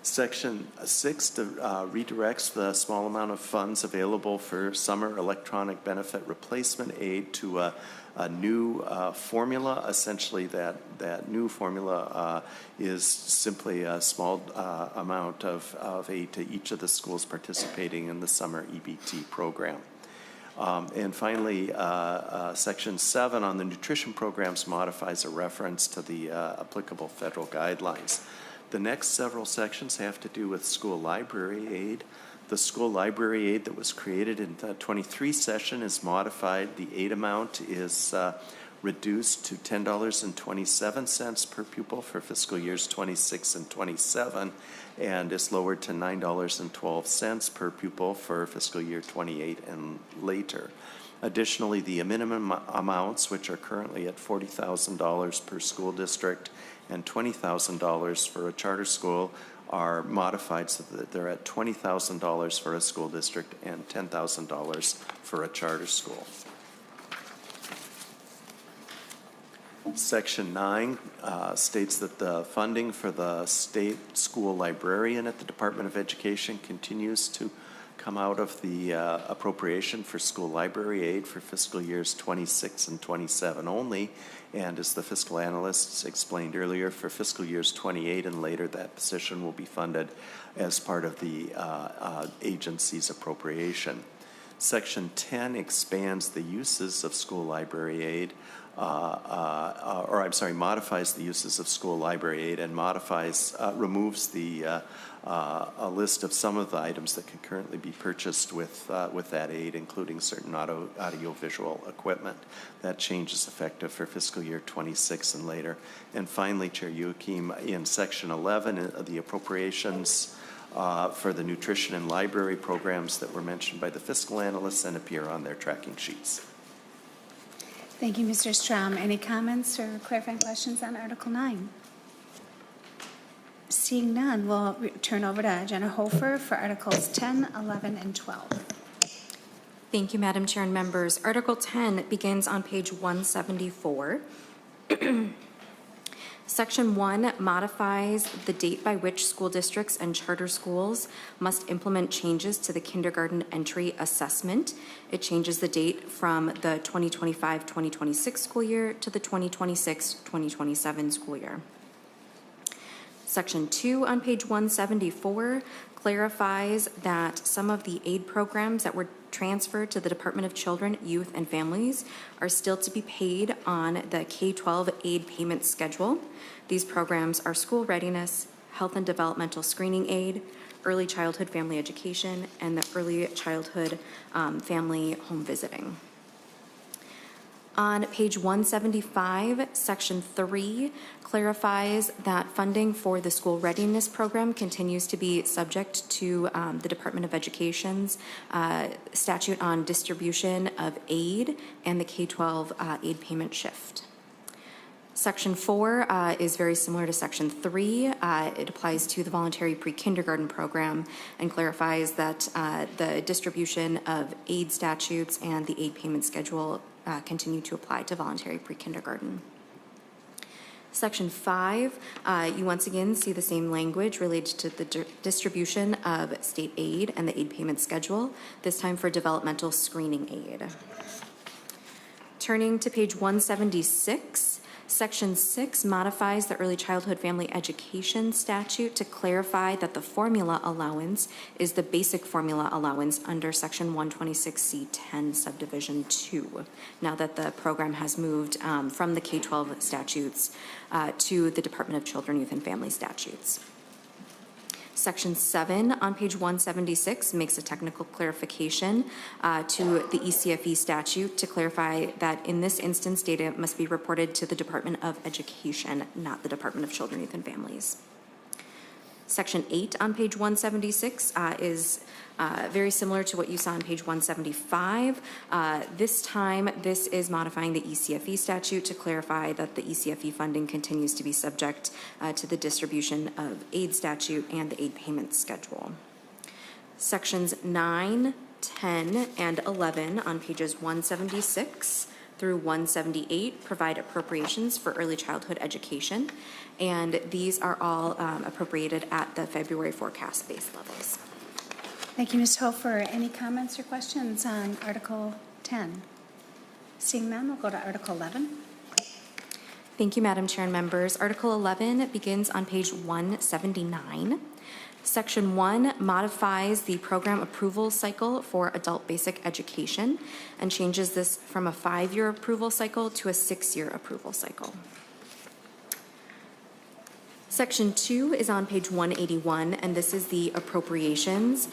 Section 6 redirects the small amount of funds available for summer electronic benefit replacement aid to a new formula. Essentially, that new formula is simply a small amount of aid to each of the schools participating in the summer EBT program. And finally, Section 7 on the nutrition programs modifies a reference to the applicable federal guidelines. The next several sections have to do with school library aid. The school library aid that was created in the 23 session is modified. The aid amount is reduced to $10.27 per pupil for fiscal years 26 and 27, and is lowered to $9.12 per pupil for fiscal year 28 and later. Additionally, the minimum amounts, which are currently at $40,000 per school district and $20,000 for a charter school, are modified so that they're at $20,000 for a school district and $10,000 for a charter school. Section 9 states that the funding for the state school librarian at the Department of Education continues to come out of the appropriation for school library aid for fiscal years 26 and 27 only. And as the fiscal analysts explained earlier, for fiscal years 28 and later, that position will be funded as part of the agency's appropriation. Section 10 expands the uses of school library aid, modifies the uses of school library aid and removes a list of some of the items that can currently be purchased with that aid, including certain audiovisual equipment. That change is effective for fiscal year 26 and later. And finally, Chair Joachim, in Section 11, the appropriations for the nutrition and library programs that were mentioned by the fiscal analysts and appear on their tracking sheets. Thank you, Mr. Strom. Any comments or clarifying questions on Article 9? Seeing none, we'll turn over to Jenna Hofer for Articles 10, 11, and 12. Thank you, Madam Chair and members. Article 10 begins on page 174. Section 1 modifies the date by which school districts and charter schools must implement changes to the kindergarten entry assessment. It changes the date from the 2025-2026 school year to the 2026-2027 school year. Section 2 on page 174 clarifies that some of the aid programs that were transferred to the Department of Children, Youth, and Families are still to be paid on the K-12 aid payment schedule. These programs are school readiness, health and developmental screening aid, early childhood family education, and the early childhood family home visiting. On page 175, Section 3 clarifies that funding for the school readiness program continues to be subject to the Department of Education's statute on distribution of aid and the K-12 aid payment shift. Section 4 is very similar to Section 3. It applies to the voluntary pre-kindergarten program and clarifies that the distribution of aid statutes and the aid payment schedule continue to apply to voluntary pre-kindergarten. Section 5, you once again see the same language related to the distribution of state aid and the aid payment schedule, this time for developmental screening aid. Turning to page 176, Section 6 modifies the early childhood family education statute to clarify that the formula allowance is the basic formula allowance under Section 126C10 subdivision 2, now that the program has moved from the K-12 statutes to the Department of Children, Youth, and Family statutes. Section 7 on page 176 makes a technical clarification to the ECFE statute to clarify that in this instance, data must be reported to the Department of Education, not the Department of Children, Youth, and Families. Section 8 on page 176 is very similar to what you saw on page 175. This time, this is modifying the ECFE statute to clarify that the ECFE funding continues to be subject to the distribution of aid statute and the aid payment schedule. Sections 9, 10, and 11 on pages 176 through 178 provide appropriations for early childhood education, and these are all appropriated at the February forecast base levels. Thank you, Ms. Hofer. Any comments or questions on Article 10? Seeing none, we'll go to Article 11. Thank you, Madam Chair and members. Article 11 begins on page 179. Section 1 modifies the program approval cycle for adult basic education and changes this from a 5-year approval cycle to a 6-year approval cycle. Section 2 is on page 181, and this is the appropriations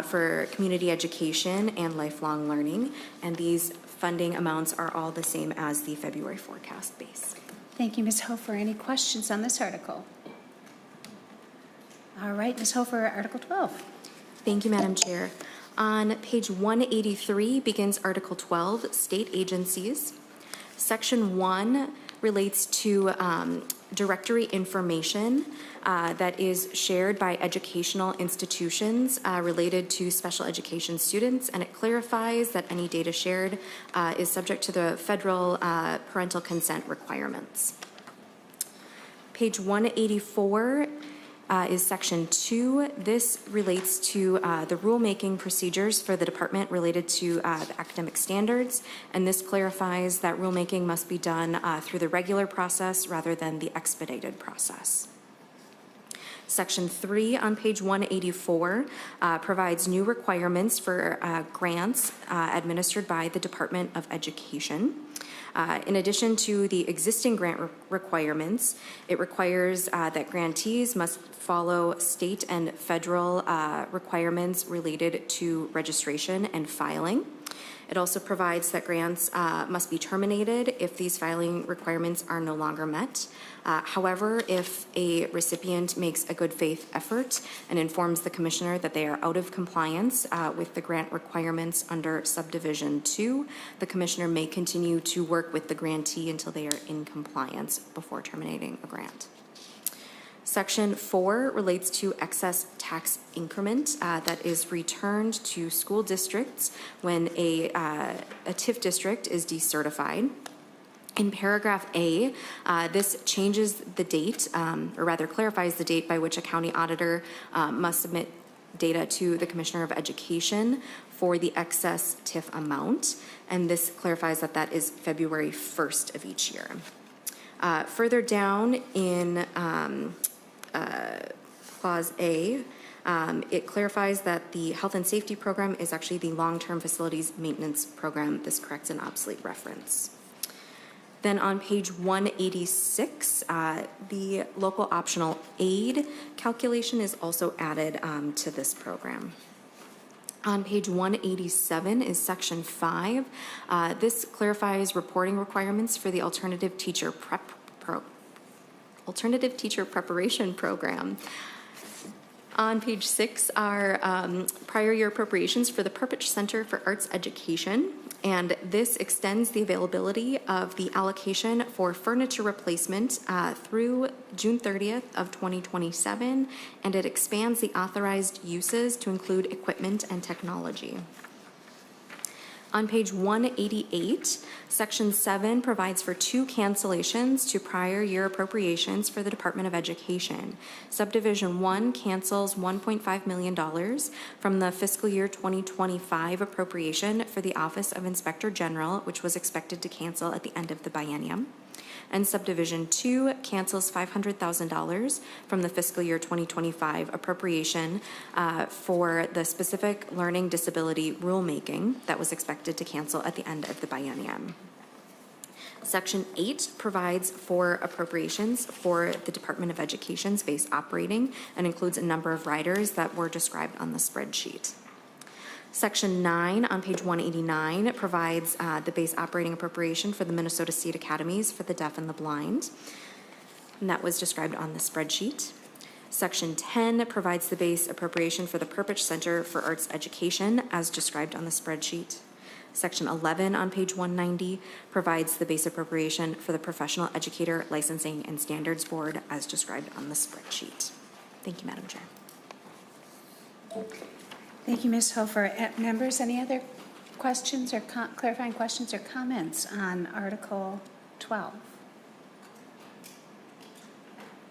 for community education and lifelong learning, and these funding amounts are all the same as the February forecast base. Thank you, Ms. Hofer. Any questions on this article? All right, Ms. Hofer, Article 12. Thank you, Madam Chair. On page 183 begins Article 12, State Agencies. Section 1 relates to directory information that is shared by educational institutions related to special education students, and it clarifies that any data shared is subject to the federal parental consent requirements. Page 184 is Section 2. This relates to the rulemaking procedures for the department related to the academic standards, and this clarifies that rulemaking must be done through the regular process rather than the expedited process. Section 3 on page 184 provides new requirements for grants administered by the Department of Education. In addition to the existing grant requirements, it requires that grantees must follow state and federal requirements related to registration and filing. It also provides that grants must be terminated if these filing requirements are no longer met. However, if a recipient makes a good faith effort and informs the commissioner that they are out of compliance with the grant requirements under subdivision 2, the commissioner may continue to work with the grantee until they are in compliance before terminating a grant. Section 4 relates to excess tax increment that is returned to school districts when a TIF district is decertified. In paragraph A, this changes the date, or rather clarifies the date by which a county auditor must submit data to the Commissioner of Education for the excess TIF amount, and this clarifies that that is February 1st of each year. Further down in Clause A, it clarifies that the health and safety program is actually the long-term facilities maintenance program. This corrects an obsolete reference. Then on page 186, the local optional aid calculation is also added to this program. On page 187 is section 5. This clarifies reporting requirements for the alternative teacher preparation program. On page 6 are prior year appropriations for the Perpich Center for Arts Education, and this extends the availability of the allocation for furniture replacement through June 30th of 2027, and it expands the authorized uses to include equipment and technology. On page 188, section 7 provides for 2 cancellations to prior year appropriations for the Department of Education. Subdivision 1 cancels $1.5 million from the fiscal year 2025 appropriation for the Office of Inspector General, which was expected to cancel at the end of the biennium. And Subdivision 2 cancels $500,000 from the fiscal year 2025 appropriation for the specific learning disability rulemaking that was expected to cancel at the end of the biennium. Section 8 provides for appropriations for the Department of Education's base operating and includes a number of riders that were described on the spreadsheet. Section 9 on page 189 provides the base operating appropriation for the Minnesota State Academies for the Deaf and the Blind, and that was described on the spreadsheet. Section 10 provides the base appropriation for the Perpich Center for Arts Education as described on the spreadsheet. Section 11 on page 190 provides the base appropriation for the Professional Educator Licensing and Standards Board as described on the spreadsheet. Thank you, Madam Chair. Thank you, Ms. Hofer. Members, any other questions or clarifying questions or comments on Article 12?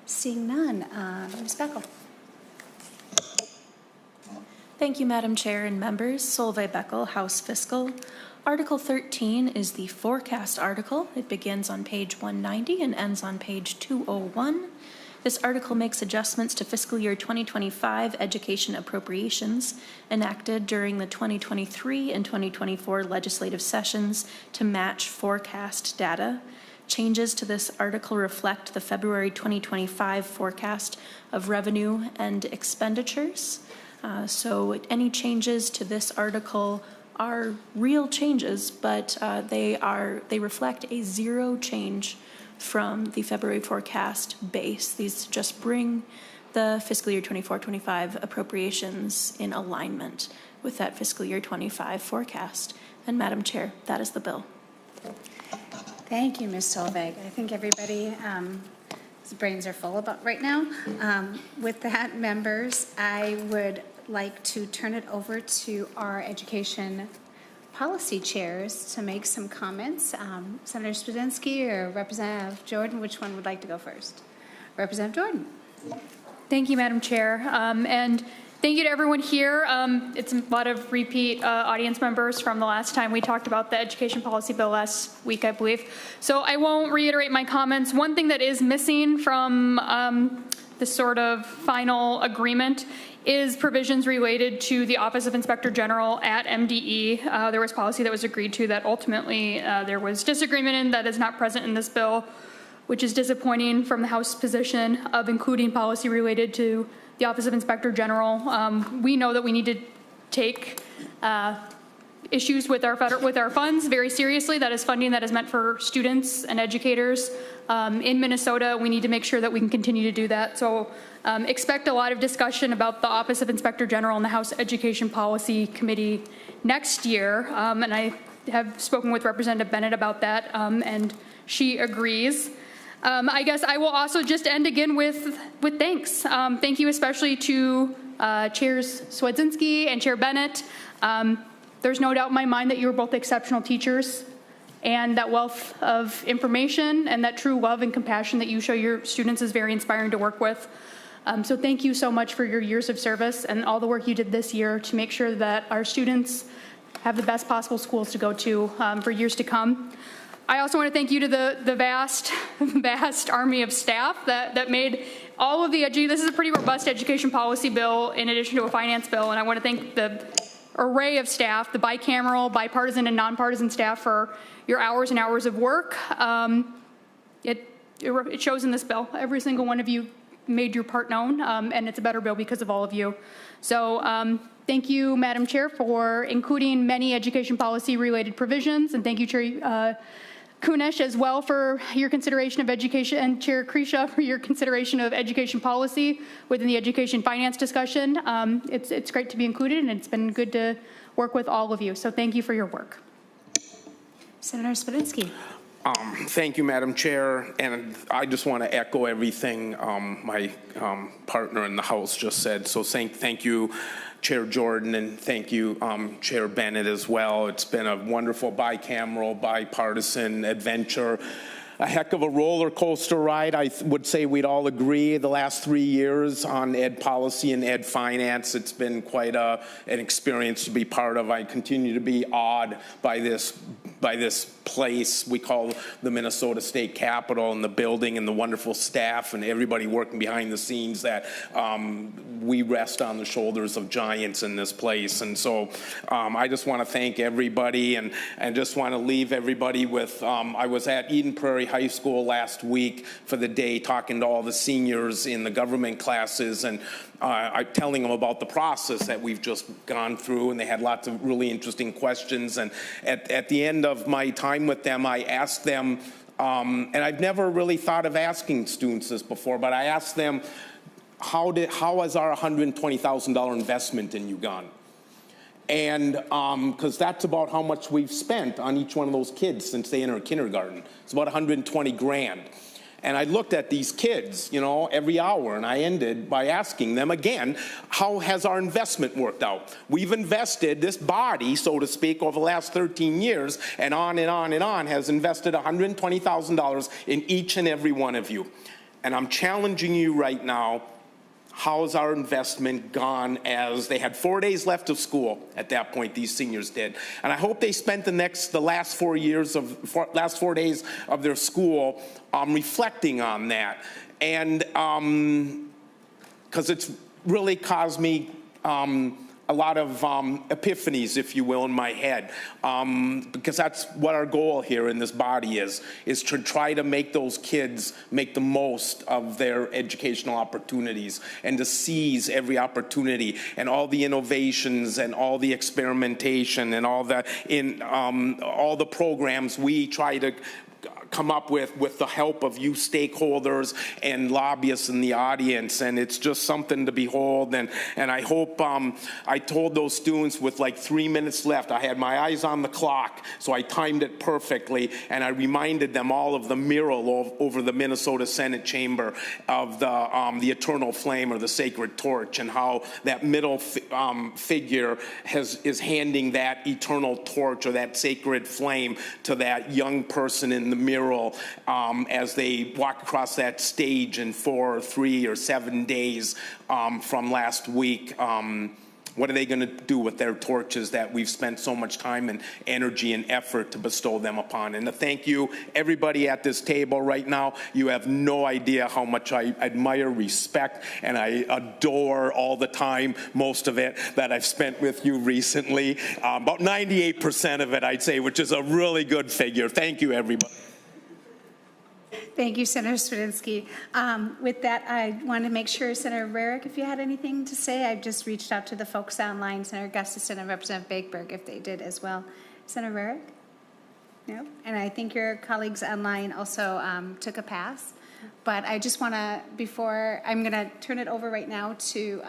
Seeing none, Ms. Beckel. Thank you, Madam Chair and members. Solveig Beckel, House Fiscal. Article 13 is the forecast article. It begins on page 190 and ends on page 201. This article makes adjustments to fiscal year 2025 education appropriations enacted during the 2023 and 2024 legislative sessions to match forecast data. Changes to this article reflect the February 2025 forecast of revenue and expenditures. So any changes to this article are real changes, but they reflect a zero change from the February forecast base. These just bring the fiscal year 24-25 appropriations in alignment with that fiscal year 25 forecast. And Madam Chair, that is the bill. Thank you, Ms. Solveig. I think everybody's brains are full about right now. With that, members, I would like to turn it over to our education policy chairs to make some comments. Senator Spudzinski or Representative Jordan, which one would like to go first? Representative Jordan. Thank you, Madam Chair. And thank you to everyone here. It's a lot of repeat audience members from the last time we talked about the education policy bill last week, I believe. So I won't reiterate my comments. One thing that is missing from the sort of final agreement is provisions related to the Office of Inspector General at MDE. There was policy that was agreed to that ultimately there was disagreement in that is not present in this bill, which is disappointing from the House position of including policy related to the Office of Inspector General. We know that we need to take issues with our funds very seriously. That is funding that is meant for students and educators in Minnesota. We need to make sure that we can continue to do that. So expect a lot of discussion about the Office of Inspector General and the House Education Policy Committee next year. And I have spoken with Representative Bennett about that, and she agrees. I guess I will also just end again with thanks. Thank you especially to Chairs Swedzinski and Chair Bennett. There's no doubt in my mind that you were both exceptional teachers, and that wealth of information and that true love and compassion that you show your students is very inspiring to work with. So thank you so much for your years of service and all the work you did this year to make sure that our students have the best possible schools to go to for years to come. I also want to thank you to the vast army of staff that made all of this is a pretty robust education policy bill in addition to a finance bill, and I want to thank the array of staff, the bicameral, bipartisan, and nonpartisan staff for your hours and hours of work. It shows in this bill. Every single one of you made your part known, and it's a better bill because of all of you. So thank you, Madam Chair, for including many education policy related provisions, and thank you, Chair Kunish, as well for your consideration of education, and Chair Krisha for your consideration of education policy within the education finance discussion. It's great to be included, and it's been good to work with all of you. So thank you for your work. Senator Spudzinski. Thank you, Madam Chair, and I just want to echo everything my partner in the House just said. So thank you, Chair Jordan, and thank you, Chair Bennett, as well. It's been a wonderful bicameral, bipartisan adventure. A heck of a roller coaster ride. I would say we'd all agree the last 3 years on ed policy and ed finance. It's been quite an experience to be part of. I continue to be awed by this by this place we call the Minnesota State Capitol, and the building and the wonderful staff and everybody working behind the scenes, that we rest on the shoulders of giants in this place. And so I just want to thank everybody, and just want to leave everybody with, I was at Eden Prairie High School last week for the day talking to all the seniors in the government classes, and I'm telling them about the process that we've just gone through, and they had lots of really interesting questions. And at the end of my time with them, I asked them, and I've never really thought of asking students this before, but I asked them, how is our $120,000 investment in Uganda? And because that's about how much we've spent on each one of those kids since they enter kindergarten. It's about 120 grand. And I looked at these kids, you know, every hour, and I ended by asking them again, how has our investment worked out? We've invested, this body, so to speak, over the last 13 years, and on and on and on, has invested $120,000 in each and every one of you. And I'm challenging you right now, how's our investment gone? As they had 4 days left of school at that point, these seniors did. And I hope they spent the last 4 days of their school reflecting on that. And because it's really caused me a lot of epiphanies, if you will, in my head, because that's what our goal here in this body is to try to make those kids make the most of their educational opportunities, and to seize every opportunity and all the innovations and all the experimentation and all that in all the programs we try to come up with the help of you stakeholders and lobbyists in the audience. And it's just something to behold. And I hope, I told those students with like 3 minutes left, I had my eyes on the clock, so I timed it perfectly, and I reminded them all of the mural over the Minnesota Senate chamber of the eternal flame, or the sacred torch, and how that middle figure is handing that eternal torch, or that sacred flame, to that young person in the mural as they walk across that stage in 4 or 3 or 7 days from last week. What are they going to do with their torches that we've spent so much time and energy and effort to bestow them upon? And to thank you, everybody at this table right now. You have no idea how much I admire, respect, and I adore all the time, most of it, that I've spent with you recently. About 98% of it, I'd say, which is a really good figure. Thank you, everybody. Thank you, Senator Swedinski. With that, I want to make sure, Senator Rarick, if you had anything to say. I've just reached out to the folks online, Senator Gustafson and Representative Bakeberg, if they did as well. Senator Rarick? No? And I think your colleagues online also took a pass. But I just want to, before, I'm going to turn it over right now to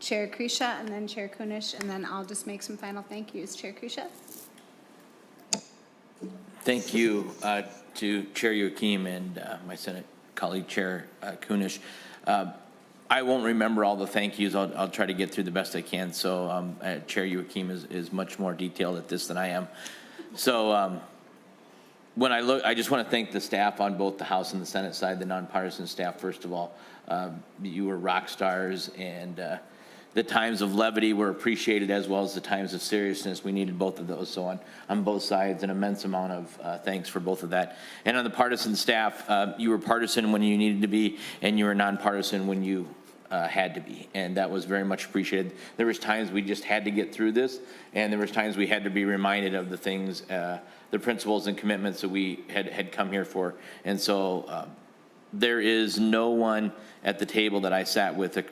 Chair Krisha and then Chair Kunish, and then I'll just make some final thank yous. Chair Krisha? Thank you to Chair Joachim and my Senate colleague, Chair Kunish. I won't remember all the thank yous. I'll try to get through the best I can. So Chair Joachim is much more detailed at this than I am. So when I look, I just want to thank the staff on both the House and the Senate side, the nonpartisan staff, first of all. You were rock stars, and the times of levity were appreciated, as well as the times of seriousness. We needed both of those. So on both sides, an immense amount of thanks for both of that. And on the partisan staff, you were partisan when you needed to be, and you were nonpartisan when you had to be. And that was very much appreciated. There was times we just had to get through this, and there was times we had to be reminded of the things, the principles and commitments that we had come here for. And so there is no one at the table that I sat with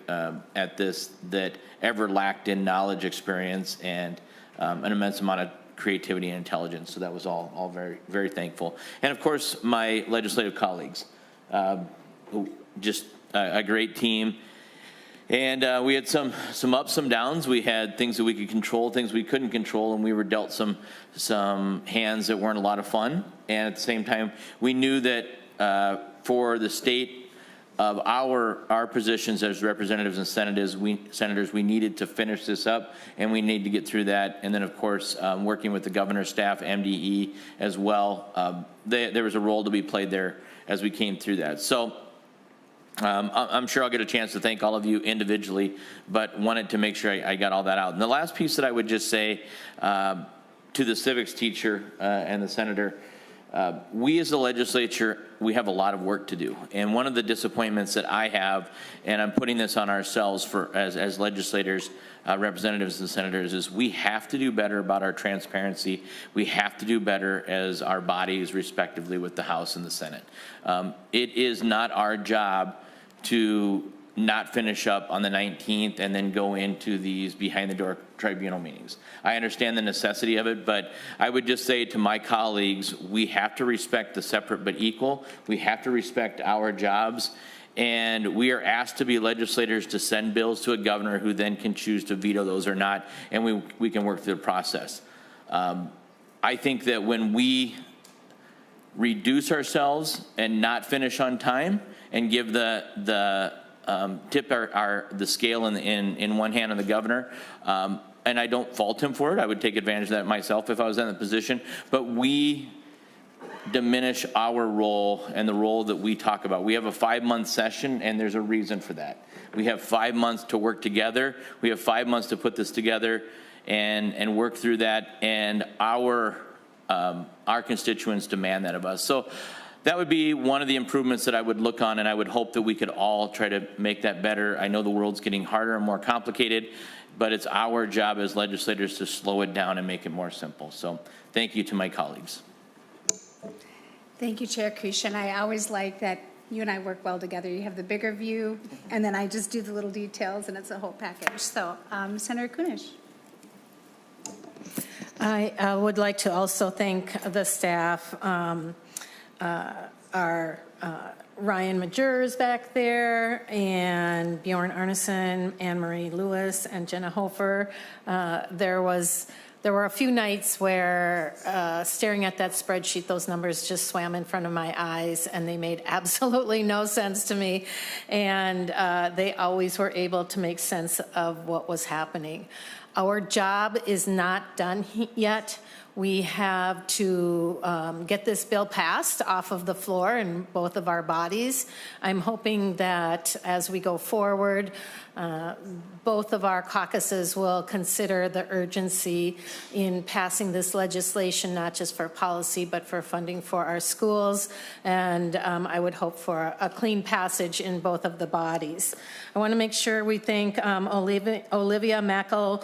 at this that ever lacked in knowledge, experience, and an immense amount of creativity and intelligence. So that was all very, very thankful. And of course, my legislative colleagues, just a great team. And we had some ups, some downs. We had things that we could control, things we couldn't control, and we were dealt some hands that weren't a lot of fun. And at the same time, we knew that for the state of our positions as representatives and senators, we needed to finish this up, and we need to get through that. And then, of course, working with the governor's staff, MDE as well, there was a role to be played there as we came through that. So I'm sure I'll get a chance to thank all of you individually, but wanted to make sure I got all that out. And the last piece that I would just say, to the civics teacher and the senator, we as the legislature, we have a lot of work to do. And one of the disappointments that I have, and I'm putting this on ourselves as legislators, representatives and senators, is we have to do better about our transparency. We have to do better as our bodies, respectively, with the House and the Senate. It is not our job to not finish up on the 19th and then go into these behind-the-door tribunal meetings. I understand the necessity of it, but I would just say to my colleagues, we have to respect the separate but equal. We have to respect our jobs, and we are asked to be legislators to send bills to a governor who then can choose to veto those or not, and we can work through the process. I think that when we reduce ourselves and not finish on time and give tip the scale in one hand on the governor, and I don't fault him for it. I would take advantage of that myself if I was in that position. But we diminish our role and the role that we talk about. We have a 5-month session, and there's a reason for that. We have 5 months to work together. We have 5 months to put this together and work through that. And our constituents demand that of us. So that would be one of the improvements that I would look on, and I would hope that we could all try to make that better. I know the world's getting harder and more complicated, but it's our job as legislators to slow it down and make it more simple. So thank you to my colleagues. Thank you, Chair Creasy. And I always like that you and I work well together. You have the bigger view, and then I just do the little details, and it's a whole package. So, Senator Kunish. I would like to also thank the staff. Our Ryan Majors back there, and Bjorn Arneson, Anne Marie Lewis, and Jenna Hofer. There were a few nights where staring at that spreadsheet, those numbers just swam in front of my eyes, and they made absolutely no sense to me. And they always were able to make sense of what was happening. Our job is not done yet. We have to get this bill passed off of the floor in both of our bodies. I'm hoping that as we go forward, both of our caucuses will consider the urgency in passing this legislation, not just for policy, but for funding for our schools. And I would hope for a clean passage in both of the bodies. I want to make sure we thank Olivia Mackel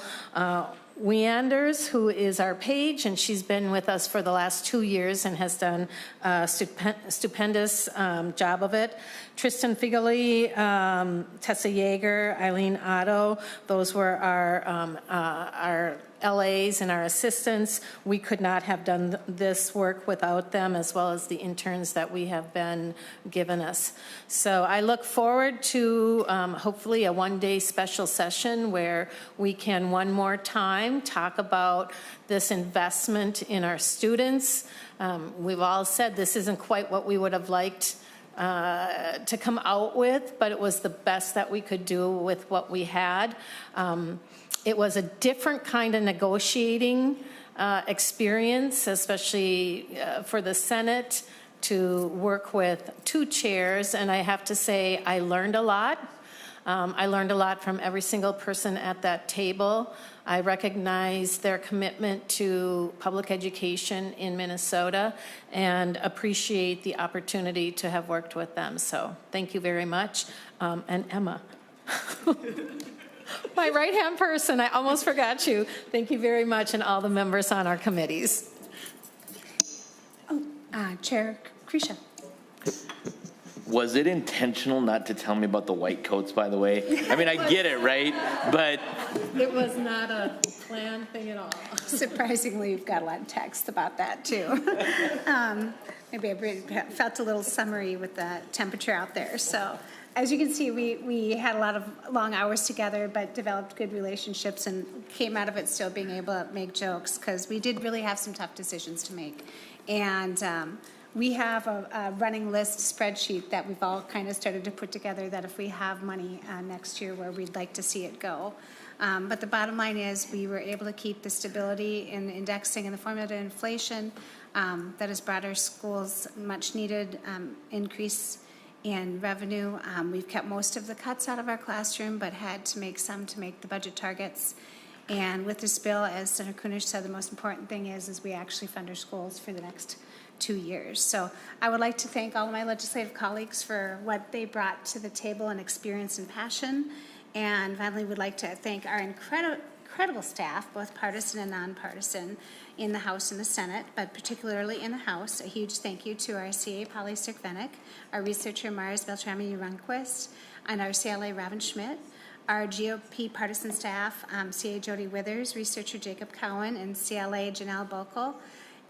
Weanders, who is our page, and she's been with us for the last 2 years and has done a stupendous job of it. Tristan Figoli, Tessa Yeager, Eileen Otto, those were our LAs and our assistants. We could not have done this work without them, as well as the interns that we have been given us. So I look forward to hopefully a one-day special session where we can one more time talk about this investment in our students. We've all said this isn't quite what we would have liked to come out with, but it was the best that we could do with what we had. It was a different kind of negotiating experience, especially for the Senate, to work with 2 chairs. And I have to say, I learned a lot. I learned a lot from every single person at that table. I recognize their commitment to public education in Minnesota and appreciate the opportunity to have worked with them. So thank you very much. And Emma. My right-hand person, I almost forgot you. Thank you very much, and all the members on our committees. Chair Creasy. Was it intentional not to tell me about the white coats, by the way? I mean, I get it, right? But it was not a planned thing at all. Surprisingly, you've got a lot of text about that, too. Maybe I felt a little summery with the temperature out there. So as you can see, we had a lot of long hours together, but developed good relationships and came out of it still being able to make jokes, because we did really have some tough decisions to make. And we have a running list spreadsheet that we've all kind of started to put together, that if we have money next year, where we'd like to see it go. But the bottom line is we were able to keep the stability in indexing and the formula to inflation that has brought our schools much needed increase in revenue. We've kept most of the cuts out of our classroom, but had to make some to make the budget targets. And with this bill, as Senator Kunish said, the most important thing is we actually fund our schools for the next 2 years. So I would like to thank all of my legislative colleagues for what they brought to the table in experience and passion. And finally, would like to thank our incredible staff, both partisan and nonpartisan, in the House and the Senate, but particularly in the House. A huge thank you to our CA Polly Stick-Venick, our researcher Mars Beltrami-Runquist, and our CLA Robin Schmidt, our GOP partisan staff, CA Jody Withers, researcher Jacob Cowan, and CLA Janelle Bokel,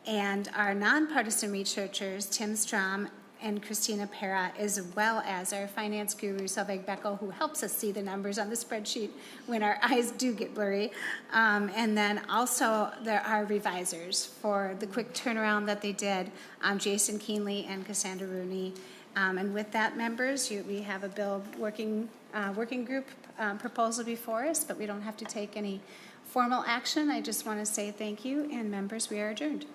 and our nonpartisan researchers Tim Strom and Christina Pera, as well as our finance guru, Sylvia Beckel, who helps us see the numbers on the spreadsheet when our eyes do get blurry. And then also there are revisers for the quick turnaround that they did, Jason Keenley and Cassandra Rooney. And with that, members, we have a bill working group proposal before us, but we don't have to take any formal action. I just want to say thank you, and members, we are adjourned.